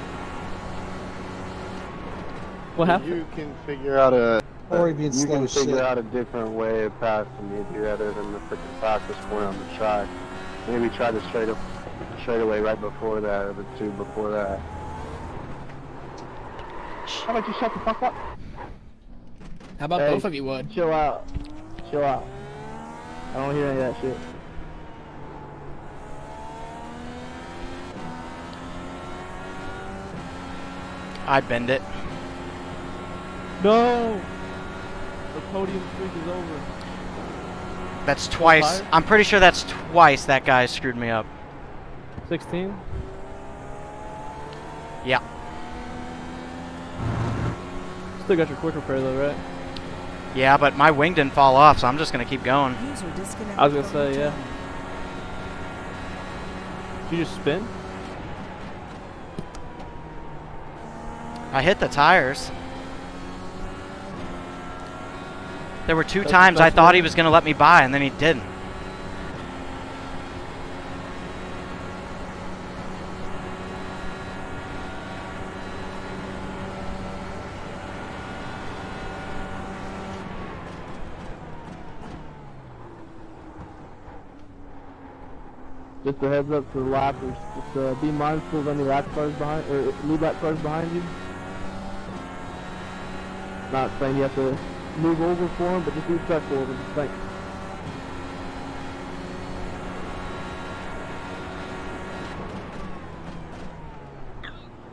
What happened? You can figure out a. Or being you slow can as figure shit. out a different way of passing me other than the freaking fastest point on the track. Maybe try the straightaway right before that, or the two before that. How about you shut the fuck up? How about Hey, both of you would? Chill out. Chill out. I don't hear any of that shit. I'd bend it. No! The podium streak is over. That's twice. Fire? I'm pretty sure that's twice that guy screwed me up. 16? Yeah. Still got your quick repair though, right? Yeah, but my wing didn't fall off, so I'm just gonna keep going. I was gonna say, yeah. Did you just spin? I hit the tires. There were two That's times I the thought best he way. was gonna let me by, and then he didn't. Just a heads up to the lappers. Just be mindful of any lap cars behind, or lead lap cars behind you. Not saying you have to move over for them, but just be respectful of them. Thanks.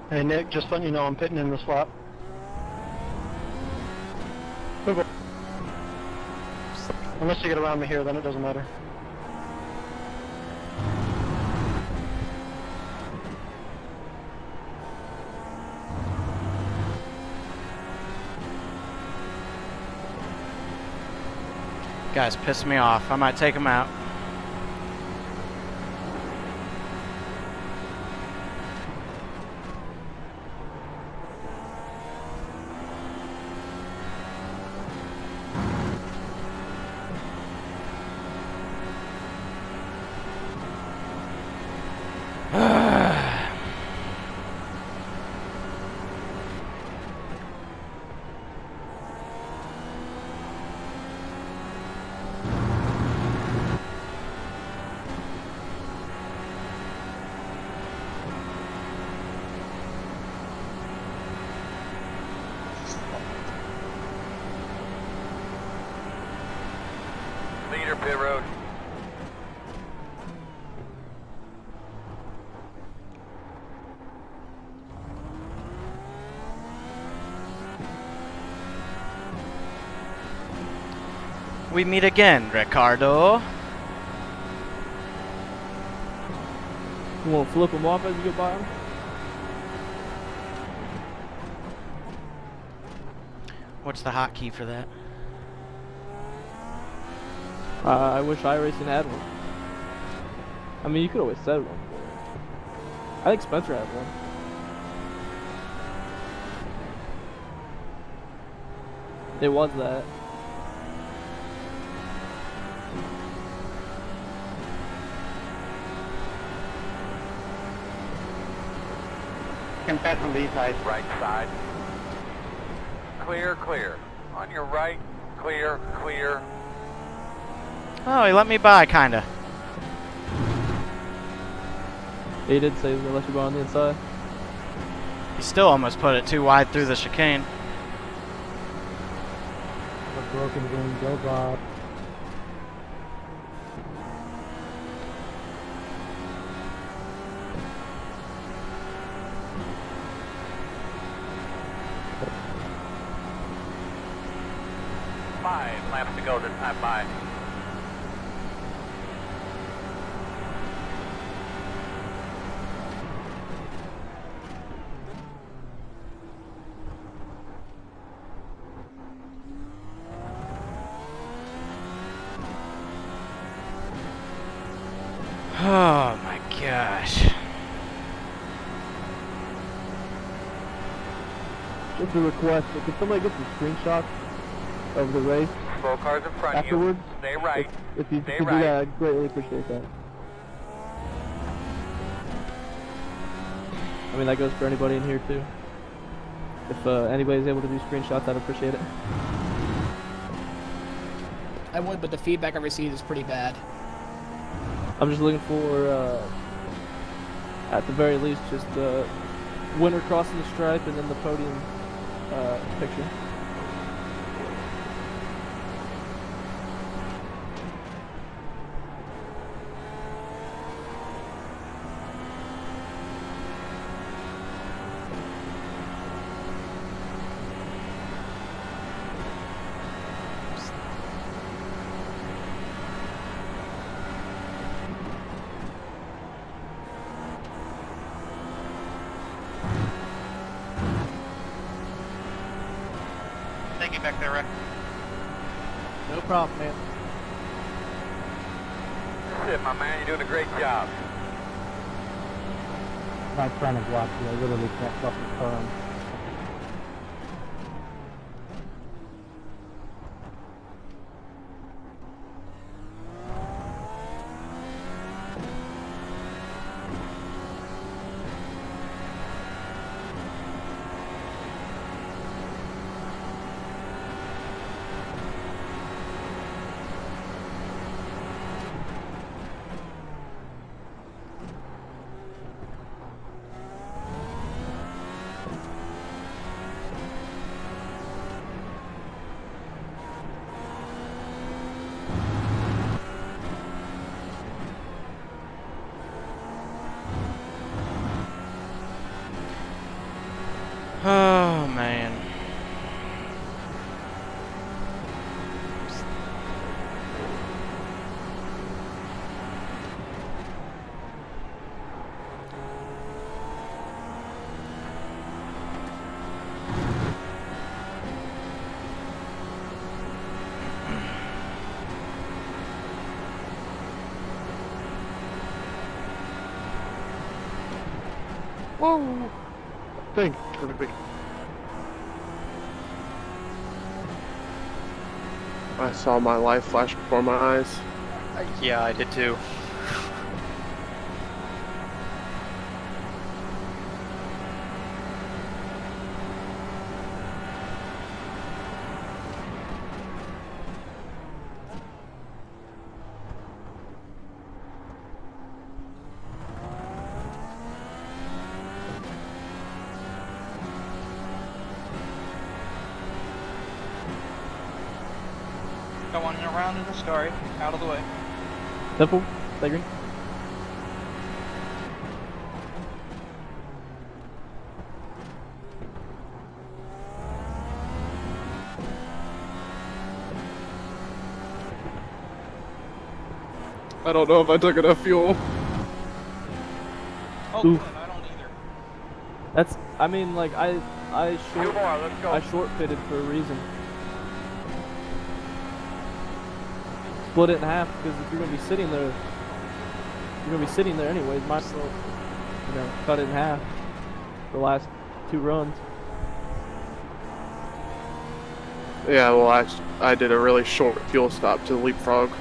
Hey Nick, just letting you know I'm pitting in this lap. Unless you get around me here, then it doesn't matter. Guys, piss me off. I might take him out. Clear pit road. We meet again, Ricardo. You won't flip them off as you go by them? What's the hotkey for that? I wish iRacing had one. I mean, you could always set one. I think Spencer had one. It was that. Compared from the side. Right side. Clear, clear. On your right, clear, clear. Oh, he let me by, kinda. He did say he was gonna let you go on the inside. He still almost put it too wide through the chicane. A broken wing, go Bob. Five laps to go this time by. Oh my gosh. Just a request, can somebody get some screenshots of the race Slow cars in front afterwards? of you. Stay right. If you Stay could right. do that, I'd greatly appreciate that. I mean, that goes for anybody in here too. If anybody's able to do screenshots, I'd appreciate it. I would, but the feedback I received is pretty bad. I'm just looking for, at the very least, just the winner crossing the stripe and then the podium picture. Thank you back there, Rick. No problem, man. That's it, my man. You're doing a great job. I'm not trying to block you, I literally can't fucking turn. Oh man. Whoa! Thanks, Kirby. I saw my life flash before my eyes. Yeah, I did too. Going around in the Scary, out of the way. Simple. Stay green. I don't know if I took enough fuel. Oh, Oof. good, I don't either. That's. I mean, like I Two more, let's go. I short pitted for a reason. Split it in half because if you're gonna be sitting there, anyways. Might as well, cut it in half. The last 2 runs. Yeah, well, I did a really short fuel stop to leapfrog.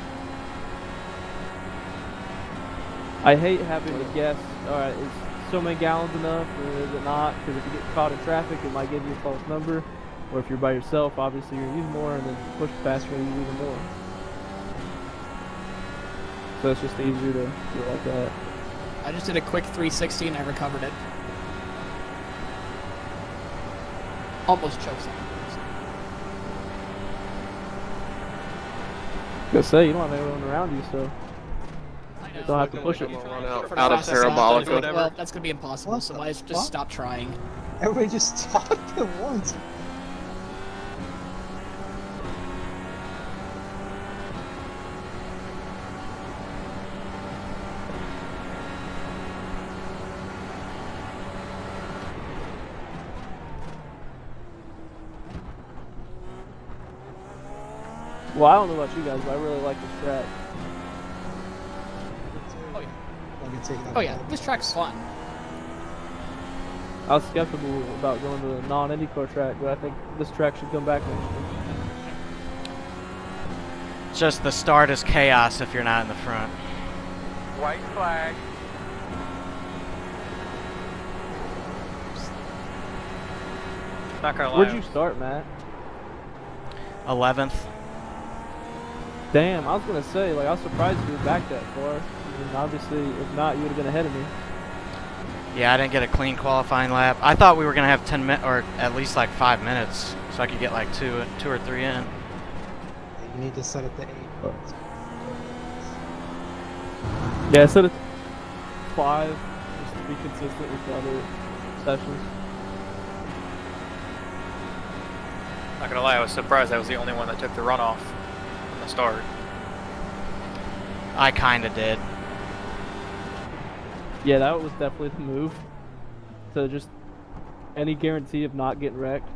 I hate having to guess. All right, is so many gallons enough, or is it not? Because if you get caught in traffic, it might give you a false number. Or if you're by yourself, obviously you're gonna use more, and then you push faster, you use even more. So it's just easier to do it like that. I just did a quick 360 and I recovered it. Almost choked something. Gonna say you don't have anyone around you, so you don't have to push it. Out of Parabolica. Well, that's gonna be impossible. So I just stop trying. Everybody just stopped at once. Well, I don't know about you guys, but I really like this track. Oh yeah, this track's fun. I was skeptical about going to a non-IndyCar track, but I think this track should come back next year. Just the start is chaos if you're not in the front. White flag. Not gonna lie. Where'd you start, Matt? 11th. Damn, I was gonna say, like, I was surprised you were back that far. I mean, obviously, if not, you would have been ahead of me. Yeah, I didn't get a clean qualifying lap. I thought we were gonna have 10 minutes, or at least like 5 minutes, so I could get like two or three in. You need to set it to 8. Yeah, I said it's 5, just to be consistent with the other sessions. Not gonna lie, I was surprised I was the only one that took the runoff from the start. I kinda did. Yeah, that was definitely the move. So just any guarantee of not getting wrecked.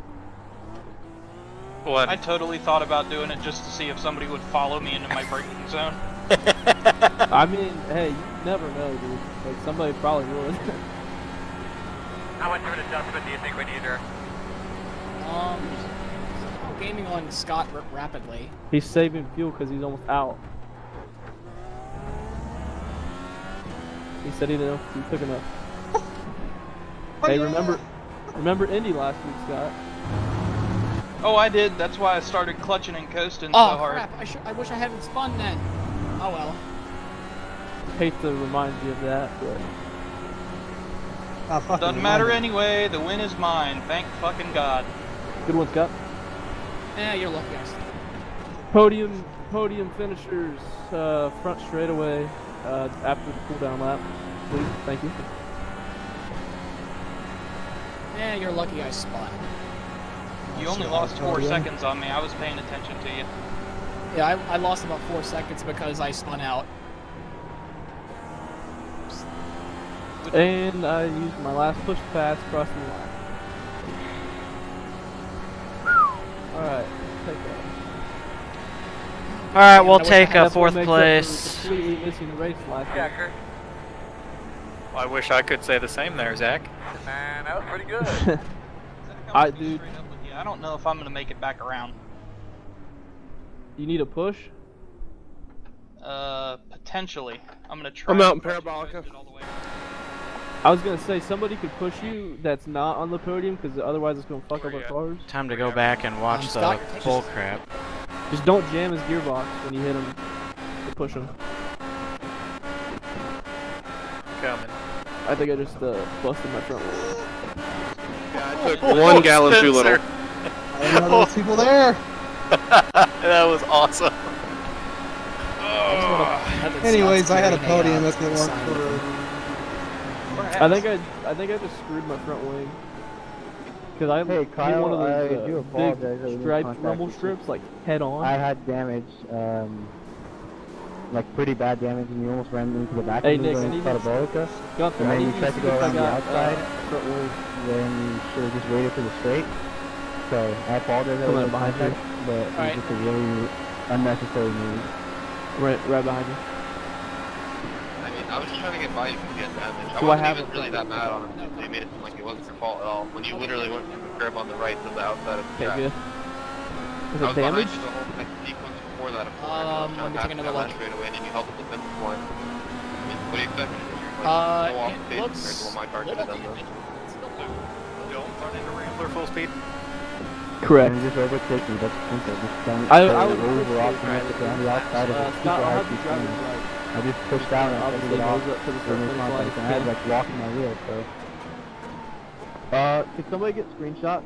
I totally thought about doing it just to see if somebody would follow me into my braking zone. I mean, hey, you never know, dude. Like, somebody probably would. How much of an adjustment do you think we need here? Somehow gaming on Scott rapidly. He's saving fuel because he's almost out. He said he didn't know if he took enough. Hey, remember Indy last week, Scott? Oh, I did. That's why I started clutching and coasting so Oh hard. crap! I wish I hadn't spun then. Oh well. Hate to remind you of that, but Doesn't matter anyway. The win is mine. Thank fucking God. good one, Scott. Yeah, you're lucky. I still. Podium finishers, front straightaway after the cool down lap, please. Thank you. Yeah, you're lucky I spun. You only lost 4 seconds on me. I was paying attention to you. Yeah, I lost about 4 seconds because I spun out. And I used my last push pass crossing the line. Alright, take that. Alright, we'll I wish take I had a fourth Makes up for place. completely missing the race last year. Checker. I wish I could say the same there, Zach. Man, that was pretty good. Dude, Straight up with you. I don't know if I'm gonna make it back around. you need a push? Potentially. I'm gonna try. I'm out in and push it Parabolica. all the way. I was gonna say somebody could push you that's not on the podium because otherwise it's gonna fuck up our cars. Time to go back and watch the Scott, bull crap. Just don't jam his gearbox when you hit him to push him. Coming. I think I just busted my front wheel. Yeah, I took 1 gallon too little. I didn't know there was people there. That was awesome. Anyways, I had a podium if it weren't for. I think I just screwed my front wing. Cause I Hey hit Kyle, one of I those do apologize. I big didn't striped contact rumble you. strips like head on. I had damage, like pretty bad damage, and you almost ran into the back Hey, of me Nick, I going need Parabolica. Gunther, And I then need you to tried to see go if I around the got, outside, when you should have just waited for the straight. So I apologize that I Coming was behind you. contact, but it was just a really unnecessary move. Right behind you. I mean, I was just trying to get by you because you had damage. I So wasn't I have even a really that mad on him. They made it seem like it wasn't your fault at all. When you literally went from the curb on the right to the outside of the track. Okay, good. I Is was it behind damage? you the whole next sequence before that. Let me take another look. Straight away, and then you held up the fence line. I mean, what do you expect? You're It like, go off the pace looks compared to what my car could have done. Don't run into Rambler full speed. Correct. And just overtake me, that's simple. Just don't I go would over optimistic on the outside of the Scott, super I'll high have you speed drive it lane. right. I just pushed out and I Obviously started goes off up to the for finish line contact, if and I you had can. like lock in my wheel, so. Could somebody get screenshots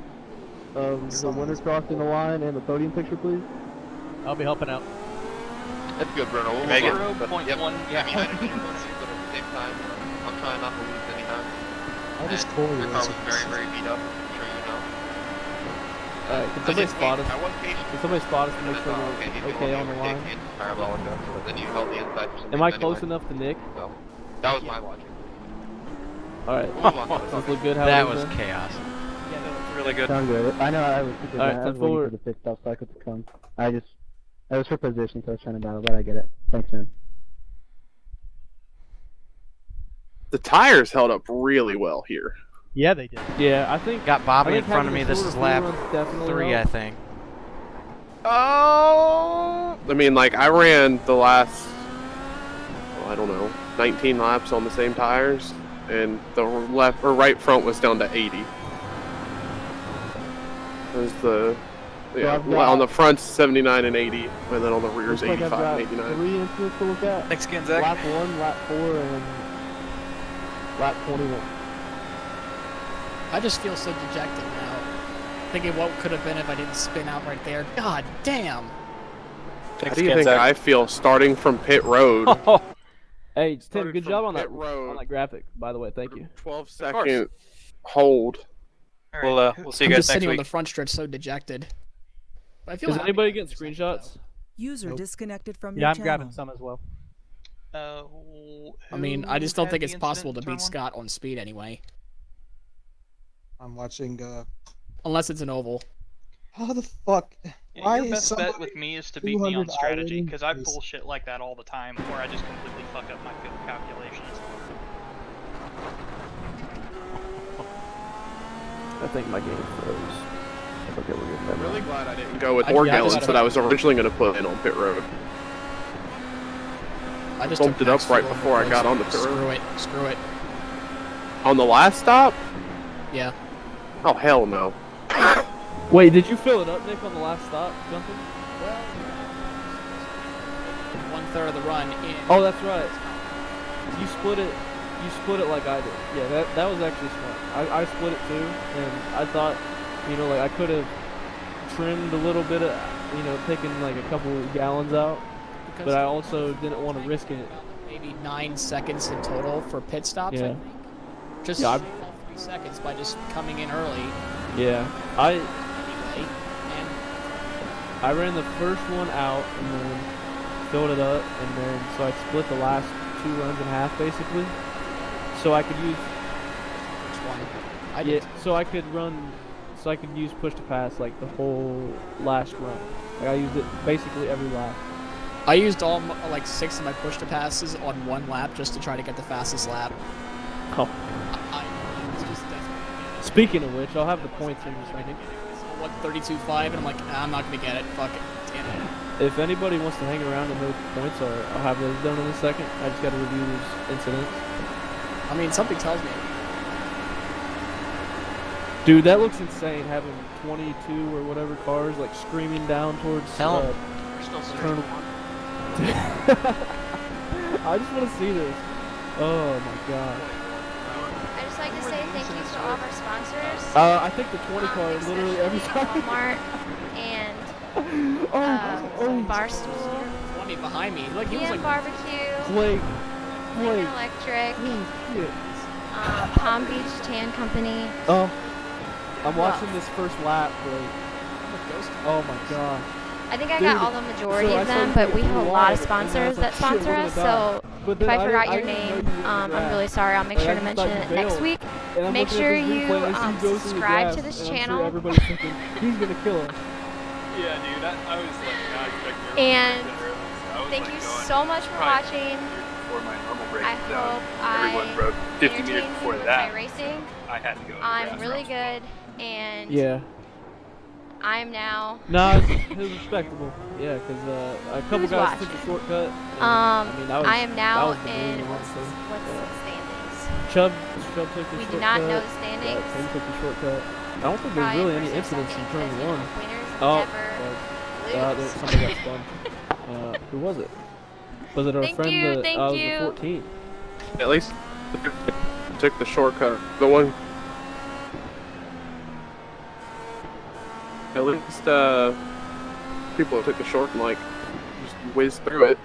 of the winner crossing the line and the podium picture, please? I'll be helping out. That's good, Bruno. We'll Make it. 0.1. Yep. Yeah, I mean, I didn't want to see it, but at the same time, I'm trying not to lose any time. I'll just And call you. your car was very, very beat up. I'm sure you know. Alright, can somebody spot us? I was patient. Can somebody spot us to make sure Okay, we're he's okay gonna on the line? overtake me in Parabolica, but then you held the inside for some Am I reason close anyway. enough to Nick? So, that was my logic. Alright. We'll move on to the Does next this look good how That it was is then? chaos. Yeah, that was really good. Sound good. I know I was thinking Alright, that. I then was waiting forward. for the pit stop cycle to come. I was for position, so I was trying to battle, but I get it. Thanks, man. The tires held up really well here. Yeah, they did. Yeah, I think Got Bobby I in think front of having me. the This is shorter lap fuel runs definitely 3, I helped. think. Oh! I mean, like, I ran the last, I don't know, 19 laps on the same tires, and the left or right front was down to 80. There's the, yeah, on the front's 79 and 80, and then on the rear's Looks like 85 I've got and 89. 3 incidents to look at. Thanks again, Zach. Lap 1, lap 4, and lap 21. I just feel so dejected now. Thinking what could have been if I didn't spin out right there. God damn! How Thanks do you again, think Zach. I feel starting from pit road? Hey, Tim, Started good from job on pit that road. graphic, by the way. Thank you. 12-second hold. We'll see you I'm guys just next sitting on week. the front stretch so dejected. But I feel Is happy anybody about getting this screenshots? though. User disconnected from Yeah, your I'm channel. grabbing some as well. I mean, I just don't who think had it's the possible to incident beat in turn Scott on speed anyway. I'm watching. Unless it's an oval. How the fuck? Yeah, Why your is best bet somebody with me is to beat me on 200 strategy, iron because I is- pull shit like that all the time, where I just completely fuck up my fuel calculations. I think my game froze. Okay, we're good. I'm really glad I didn't go with I Orgellons just- that I was originally going to put in on pit road. I just Bumped took it up max right fuel before I because got on the pit road. Screw it. Screw it. On the last stop? Yeah. Oh, hell no. Wait, did you fill it up, Nick, on the last stop, Gunther? Well, 1/3 of the run in. Oh, that's right. You split it. You split it like I did. Yeah, that was actually smart. I split it too, and I thought, you know, like I could have trimmed a little bit of, you know, taken like a couple gallons out, but I also didn't want to risk it. Maybe 9 seconds in total for pit stops. I Yeah. think. Just Yeah, 3 seconds by just coming in early. Yeah, Anyway, and I ran the first one out and then filled it up, and then so I split the last 2 runs in half basically, so I could use. which one? I Yeah, did. so I could use push to pass like the whole last run. Like I used it basically every lap. I used all like 6 of my push to passes on 1 lap just to try to get the fastest lap. Oh. I was just desperate. Speaking of which, I'll have the points in a second. What 32.5, and I'm like, I'm not gonna get it. Fuck it. Damn it. If anybody wants to hang around and know what the points are, I'll have those done in a second. I just got to review these incidents. I mean, something tells me. Dude, that looks insane having 22 or whatever cars like screaming down towards Tell 'em. turn. I just want to see this. Oh my god. I'd just like to say thank you to all of our sponsors. I think the 20 car literally every time. Walmart and Barstool, Plenty behind me. Like he was Neon like Barbecue, Blake. Flavor Electric, Oh, shit. Palm Beach Tan Company. Oh, I'm watching this first lap, Blake. Oh my gosh. I think I Dude, got all the majority so I of saw them, you but get we have a blue lot of wide, and I was sponsors like, that shit, sponsor we're us. gonna So die. But if then I forgot I your didn't know name, you were in the I'm grass. really sorry. I'll make Like, sure I to just mention thought it you next bailed. week. And I'm Make looking at sure this you replay, and I see you go through the subscribe to grass, this and I'm sure channel. everybody's thinking, he's gonna kill us. Yeah, dude, I was like not expecting her And to break that early, so I was, thank like, you going so much for probably watching. before my normal break I was down. hope Everyone I broke 50 meters entertained before you with that. my racing. I had to go in the I'm grass really round. good, and Yeah. I'm now. No, it was respectable. Yeah, because a couple Who's guys took watching? the shortcut. And, I mean, that was, I am now that was the in move, what's honestly. the standings? Chubb took the We shortcut. do not know the standings. Tim took the shortcut. I don't think there's Ryan really any versus incidents in something, turn 'cause, you know, one. winners Oh, never there, somebody got spun. Who was it? Was it our Thank friend you, that thank was you. the 14? At least took the shortcut. The one. At least people that took the short and like just whizzed through it.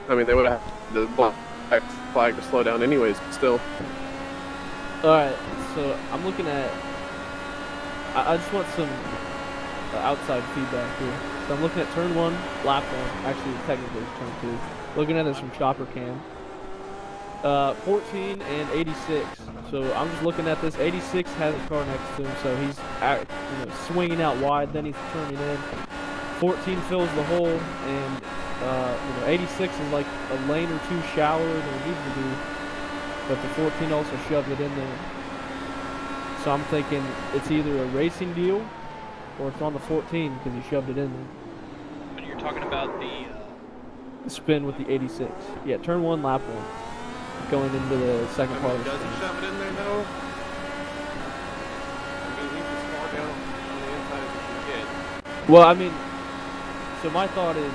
I mean, they would have had the black flag to slow down anyways, but still. Alright, so I'm looking at. I just want some outside feedback here. So I'm looking at turn 1, lap 1. Actually, technically it's turn 2. Looking at this from chopper cam. 14 and 86. So I'm just looking at this. 86 has a car next to him, so he's swinging out wide. Then he's turning in. 14 fills the hole, and 86 is like a lane or two shallower than it needs to be. But the 14 also shoved it in there. So I'm thinking it's either a racing deal or it's on the 14 because he shoved it in there. But you're talking about the spin with the 86. Yeah, turn 1, lap 1. Going into the second part of the Does he spin. shove it in there though? I mean, he's as far down on the inside as he can get. Well, I mean, so my thought is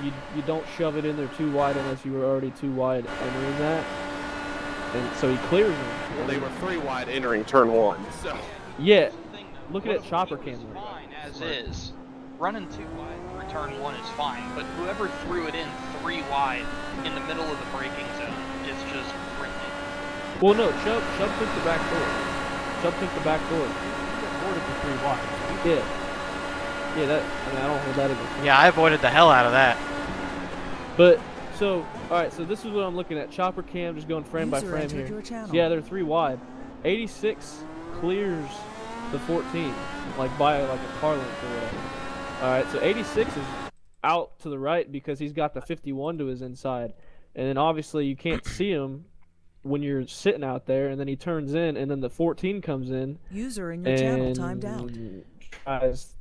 you don't shove it in there too wide unless you were already too wide entering that. And so he clears them. Well, they were 3 wide entering turn 1, so. Yeah, looking at chopper cam there. fine as is. Running 2 wide for turn 1 is fine, but whoever threw it in 3 wide in the middle of the braking zone is just ridiculous. Well, no, Chubb took the back door. Chubb took the back door. He avoided the 3 wide. Yeah. Yeah, I don't hold that against him. Yeah, I avoided the hell out of that. But, so, alright, so this is what I'm looking at. Chopper cam, just going frame by User frame entered here. your channel. Yeah, they're 3 wide. 86 clears the 14, like by like a car length or whatever. Alright, so 86 is out to the right because he's got the 51 to his inside. And then obviously you can't see him when you're sitting out there, and then he turns in, and then the 14 comes in. User in your channel timed out. Tries,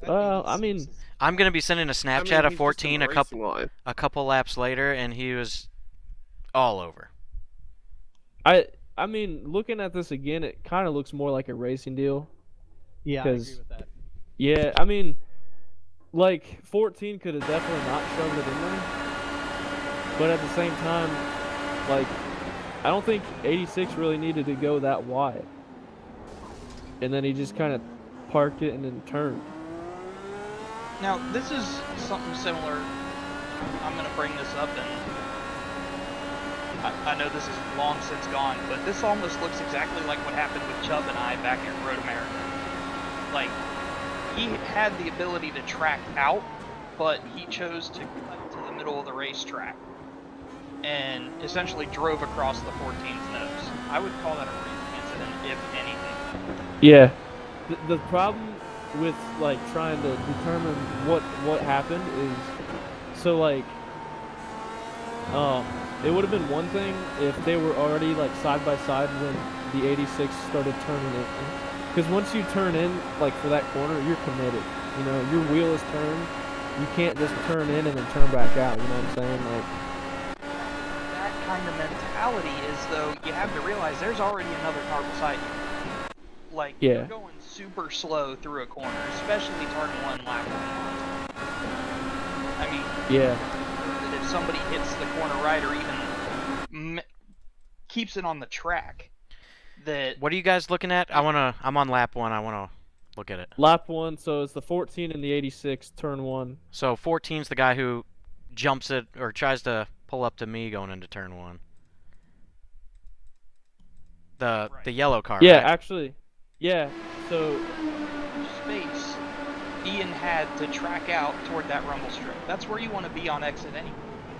I mean, I'm gonna be sending a Snapchat of he's just 14 a embracing line. couple laps later, and he was all over. I mean, looking at this again, it kind of looks more like a racing deal. Yeah, I agree with that. Yeah, I mean, like 14 could have definitely not shoved it in there, but at the same time, like, I don't think 86 really needed to go that wide. And then he just kind of parked it and then turned. Now, this is something similar. I'm going to bring this up, and I know this is long since gone, but this almost looks exactly like what happened with Chubb and I back at Road America. Like, he had the ability to track out, but he chose to cut to the middle of the racetrack and essentially drove across the 14's nose. I would call that a racing incident, if anything. Yeah. The problem with like trying to determine what happened is, so like, it would have been one thing if they were already like side by side when the 86 started turning in. Because once you turn in, like for that corner, you're committed. You know, your wheel is turned. You can't just turn in and then turn back out. You know what I'm saying? Like, that kind of mentality is, though, you have to realize there's already another car beside you. Like, yeah. You're going super slow through a corner, especially turn 1, lap 1. I mean, yeah. That if somebody hits the corner right or even keeps it on the track, that... What are you guys looking at? I'm on lap 1. I wanna Look at it. Lap 1, so it's the 14 and the 86, turn 1. So 14's the guy who jumps it or tries to pull up to me going into turn 1. The yellow car. Yeah, right? actually. Yeah. So space Ian had to track out toward that rumble strip. That's where you want to be on exit anyway.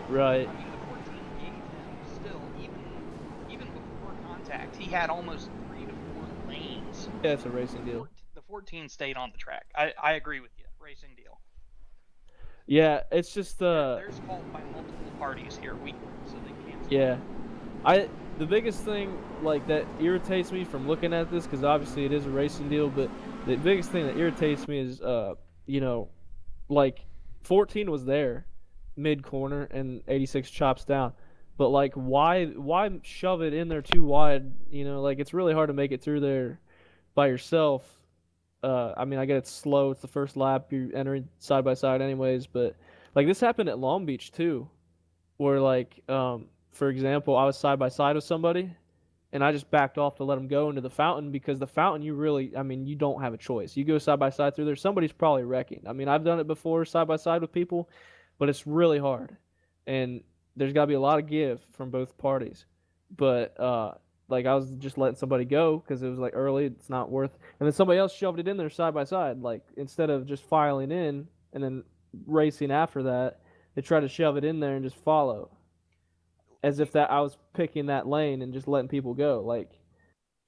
Right. I mean, the 14 gave him still, even before contact, he had almost 3 to 4 lanes. Yeah, it's a racing deal. The 14 stayed on the track. I agree with you. Racing deal. Yeah, it's just There's fault by multiple parties here. So they can't. Yeah. The biggest thing like that irritates me from looking at this, because obviously it is a racing deal, but the biggest thing that irritates me is you know, like 14 was there mid corner and 86 chops down, but like why shove it in there too wide? You know, like it's really hard to make it through there by yourself. I mean, I get it's slow, it's the first lap, you're entering side by side anyways, but like this happened at Long Beach too, where like for example, I was side by side with somebody, and I just backed off to let them go into the fountain, because the fountain, you don't have a choice. You go side by side through there, somebody's probably wrecking. I mean, I've done it before side by side with people, but it's really hard, and there's got to be a lot of give from both parties. But like I was just letting somebody go because it was like early, it's not worth. And then somebody else shoved it in there side by side, like instead of just filing in and then racing after that, they tried to shove it in there and just follow, as if that I was picking that lane and just letting people go. Like,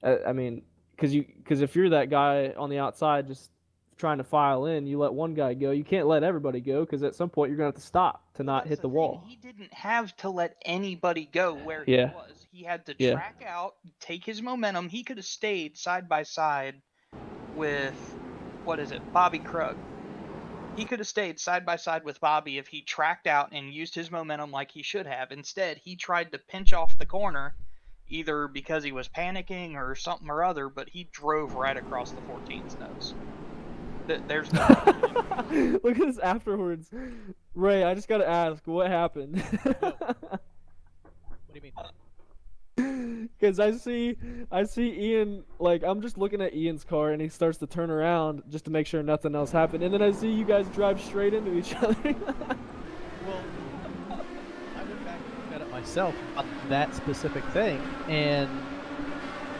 I mean, because if you're that guy on the outside just trying to file in, you let one guy go. You can't let everybody go, because at some point you're gonna have to stop to not hit the wall. He didn't have to let anybody go where he Yeah. was. He had to Yeah. track out, take his momentum. He could have stayed side by side with, Bobby Krug. He could have stayed side by side with Bobby if he tracked out and used his momentum like he should have. Instead, he tried to pinch off the corner, either because he was panicking or something or other, but he drove right across the 14's nose. There's no... Look at this afterwards. Ray, I just gotta ask, what happened? What do you mean? Because I see Ian, like, I'm just looking at Ian's car, and he starts to turn around just to make sure nothing else happened, and then I see you guys drive straight into each other. Well, I went back and looked at it myself on that specific thing, and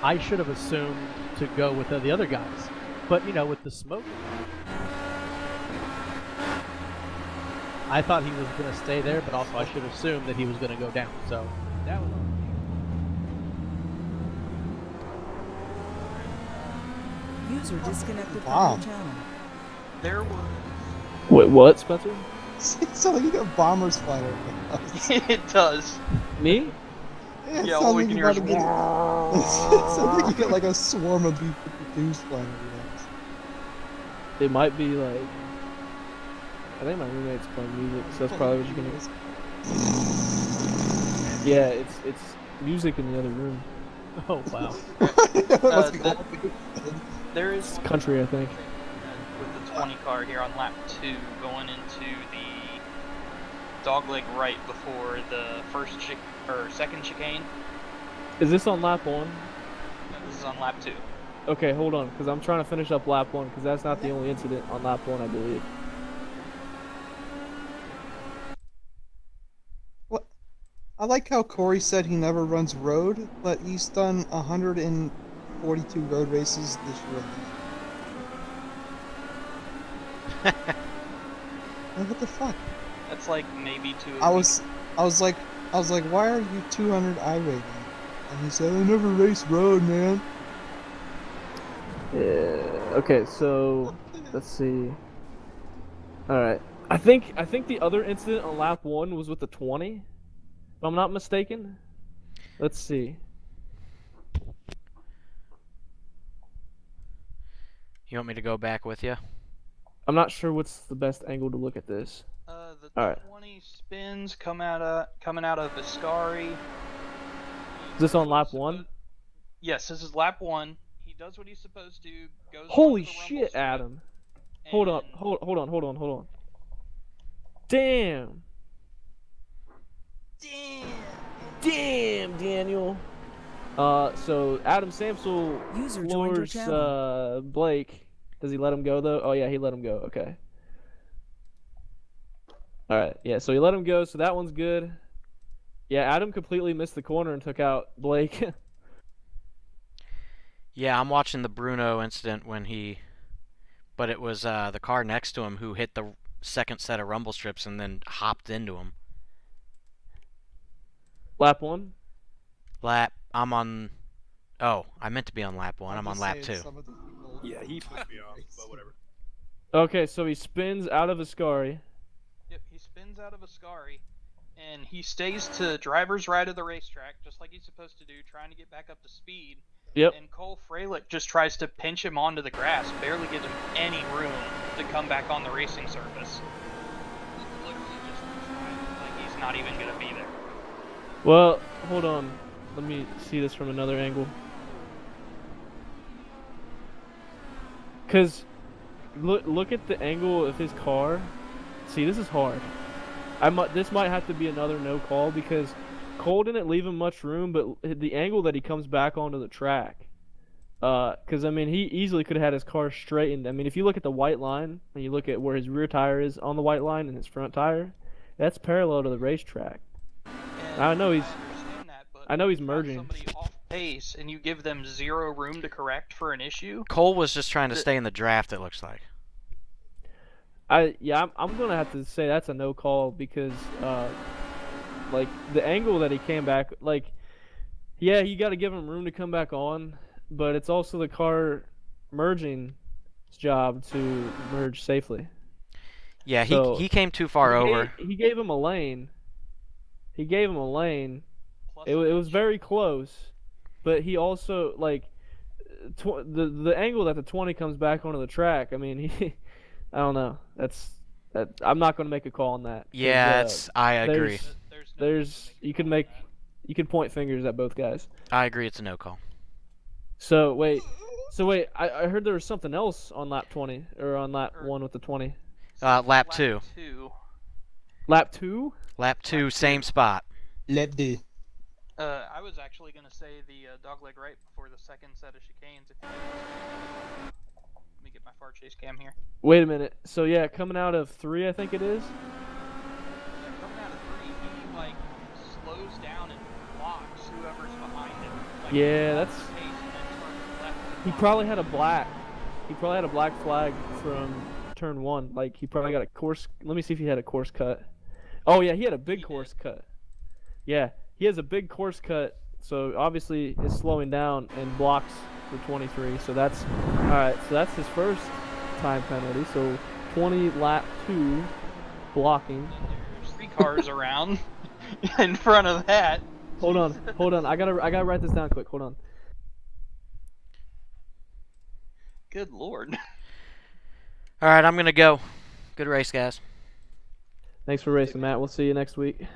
I should have assumed to go with the other guys. But, you know, with the smoke, I thought he was going to stay there, but also I should assume that he was going to go down. So, that was User disconnected Wow. from your channel. There was... Wait, what, Spencer? It sounds like you got bombers flying over. It does. Me? Yeah, it Yeah, all sounds we like can you hear is... about to get- it sounds like you got like a swarm of B-52s flying over your house. It might be like, I think my roommate's playing music, so that's probably what you're gonna. Yeah, it's music in the other room. Oh, wow. There is It's country, I think. with the 20 car here on lap 2 going into the dogleg right before the second chicane. Is this on lap 1? No, this is on lap 2. Okay, hold on, because I'm trying to finish up lap 1, because that's not the only incident on lap 1, I believe. I like how Corey said he never runs road, but he's done 142 road races this year. Like, what the fuck? That's like maybe 2 I was like, why are you 200 I rating? And he said, I never race road, man. Yeah. Okay, so let's see. All right. I think the other incident on lap 1 was with the 20. If I'm not mistaken. Let's see. You want me to go back with you? I'm not sure what's the best angle to look at this. The All right. 20 spins coming out of Viscari. Is this on lap 1? Yes, this is lap 1. He does what he's supposed to. Goes. Holy shit, Adam! Hold on. Damn, Daniel. So Adam Samsel User joined your floors Blake, Does he let him go though? Oh yeah, he let him go. Okay. All right. Yeah. So he let him go. So that one's good. Yeah. Adam completely missed the corner and took out Blake. Yeah, I'm watching the Bruno incident when he, but it was the car next to him who hit the second set of rumble strips and then hopped into him. Lap 1? I'm on, oh, I meant to be on lap 1. I'm on lap 2. Yeah, he put me off, but whatever. Okay, so he spins out of Ascari. Yep, he spins out of Ascari, and he stays to driver's right of the racetrack, just like he's supposed to do, trying to get back up to speed. Yep. And Cole Freilich just tries to pinch him onto the grass, barely gives him any room to come back on the racing surface. Literally just like he's not even going to be there. Well, hold on. Let me see this from another angle. Because look at the angle of his car. See, this is hard. This might have to be another no call because Cole didn't leave him much room, but the angle that he comes back onto the track. Because, I mean, he easily could have had his car straightened. I mean, if you look at the white line, and you look at where his rear tire is on the white line and his front tire, that's parallel to the racetrack. I know he's merging. Somebody off pace, and you give them zero room to correct for an issue. Cole was just trying to stay in the draft, it looks like. I'm gonna have to say that's a no call because like the angle that he came back, like, yeah, you got to give him room to come back on, but it's also the car merging's job to merge safely. Yeah, he came too far over. He gave him a lane. It was very close, but he also, like, the angle that the 20 comes back onto the track. I mean, I don't know. I'm not going to make a call on that. Yeah, I agree. You could point fingers at both guys. I agree. It's a no call. So wait. I heard there was something else on lap 20 or on lap 1 with the 20. Lap 2. Lap 2? Lap 2, same spot. Lap 2. I was actually going to say the dogleg right before the second set of chicanes. If you let me get my far chase cam here. Wait a minute. So yeah, coming out of 3, I think it is. Yeah, coming out of 3, he like slows down and blocks whoever's behind him. Like, Yeah, that's. pace and then turns left. He probably had a black. He probably had a black flag from turn 1. Like he probably got a course. Let me see if he had a course cut. Oh yeah, he had a big course cut. Yeah, he has a big course cut. So obviously is slowing down and blocks the 23. So that's all right. So that's his first time penalty. So 20 lap 2 blocking. There's 3 cars around in front of that. Hold on. I gotta write this down quick. Hold on. Good lord. All right, I'm gonna go. Good race, guys. Thanks for racing, Matt. We'll see you next week.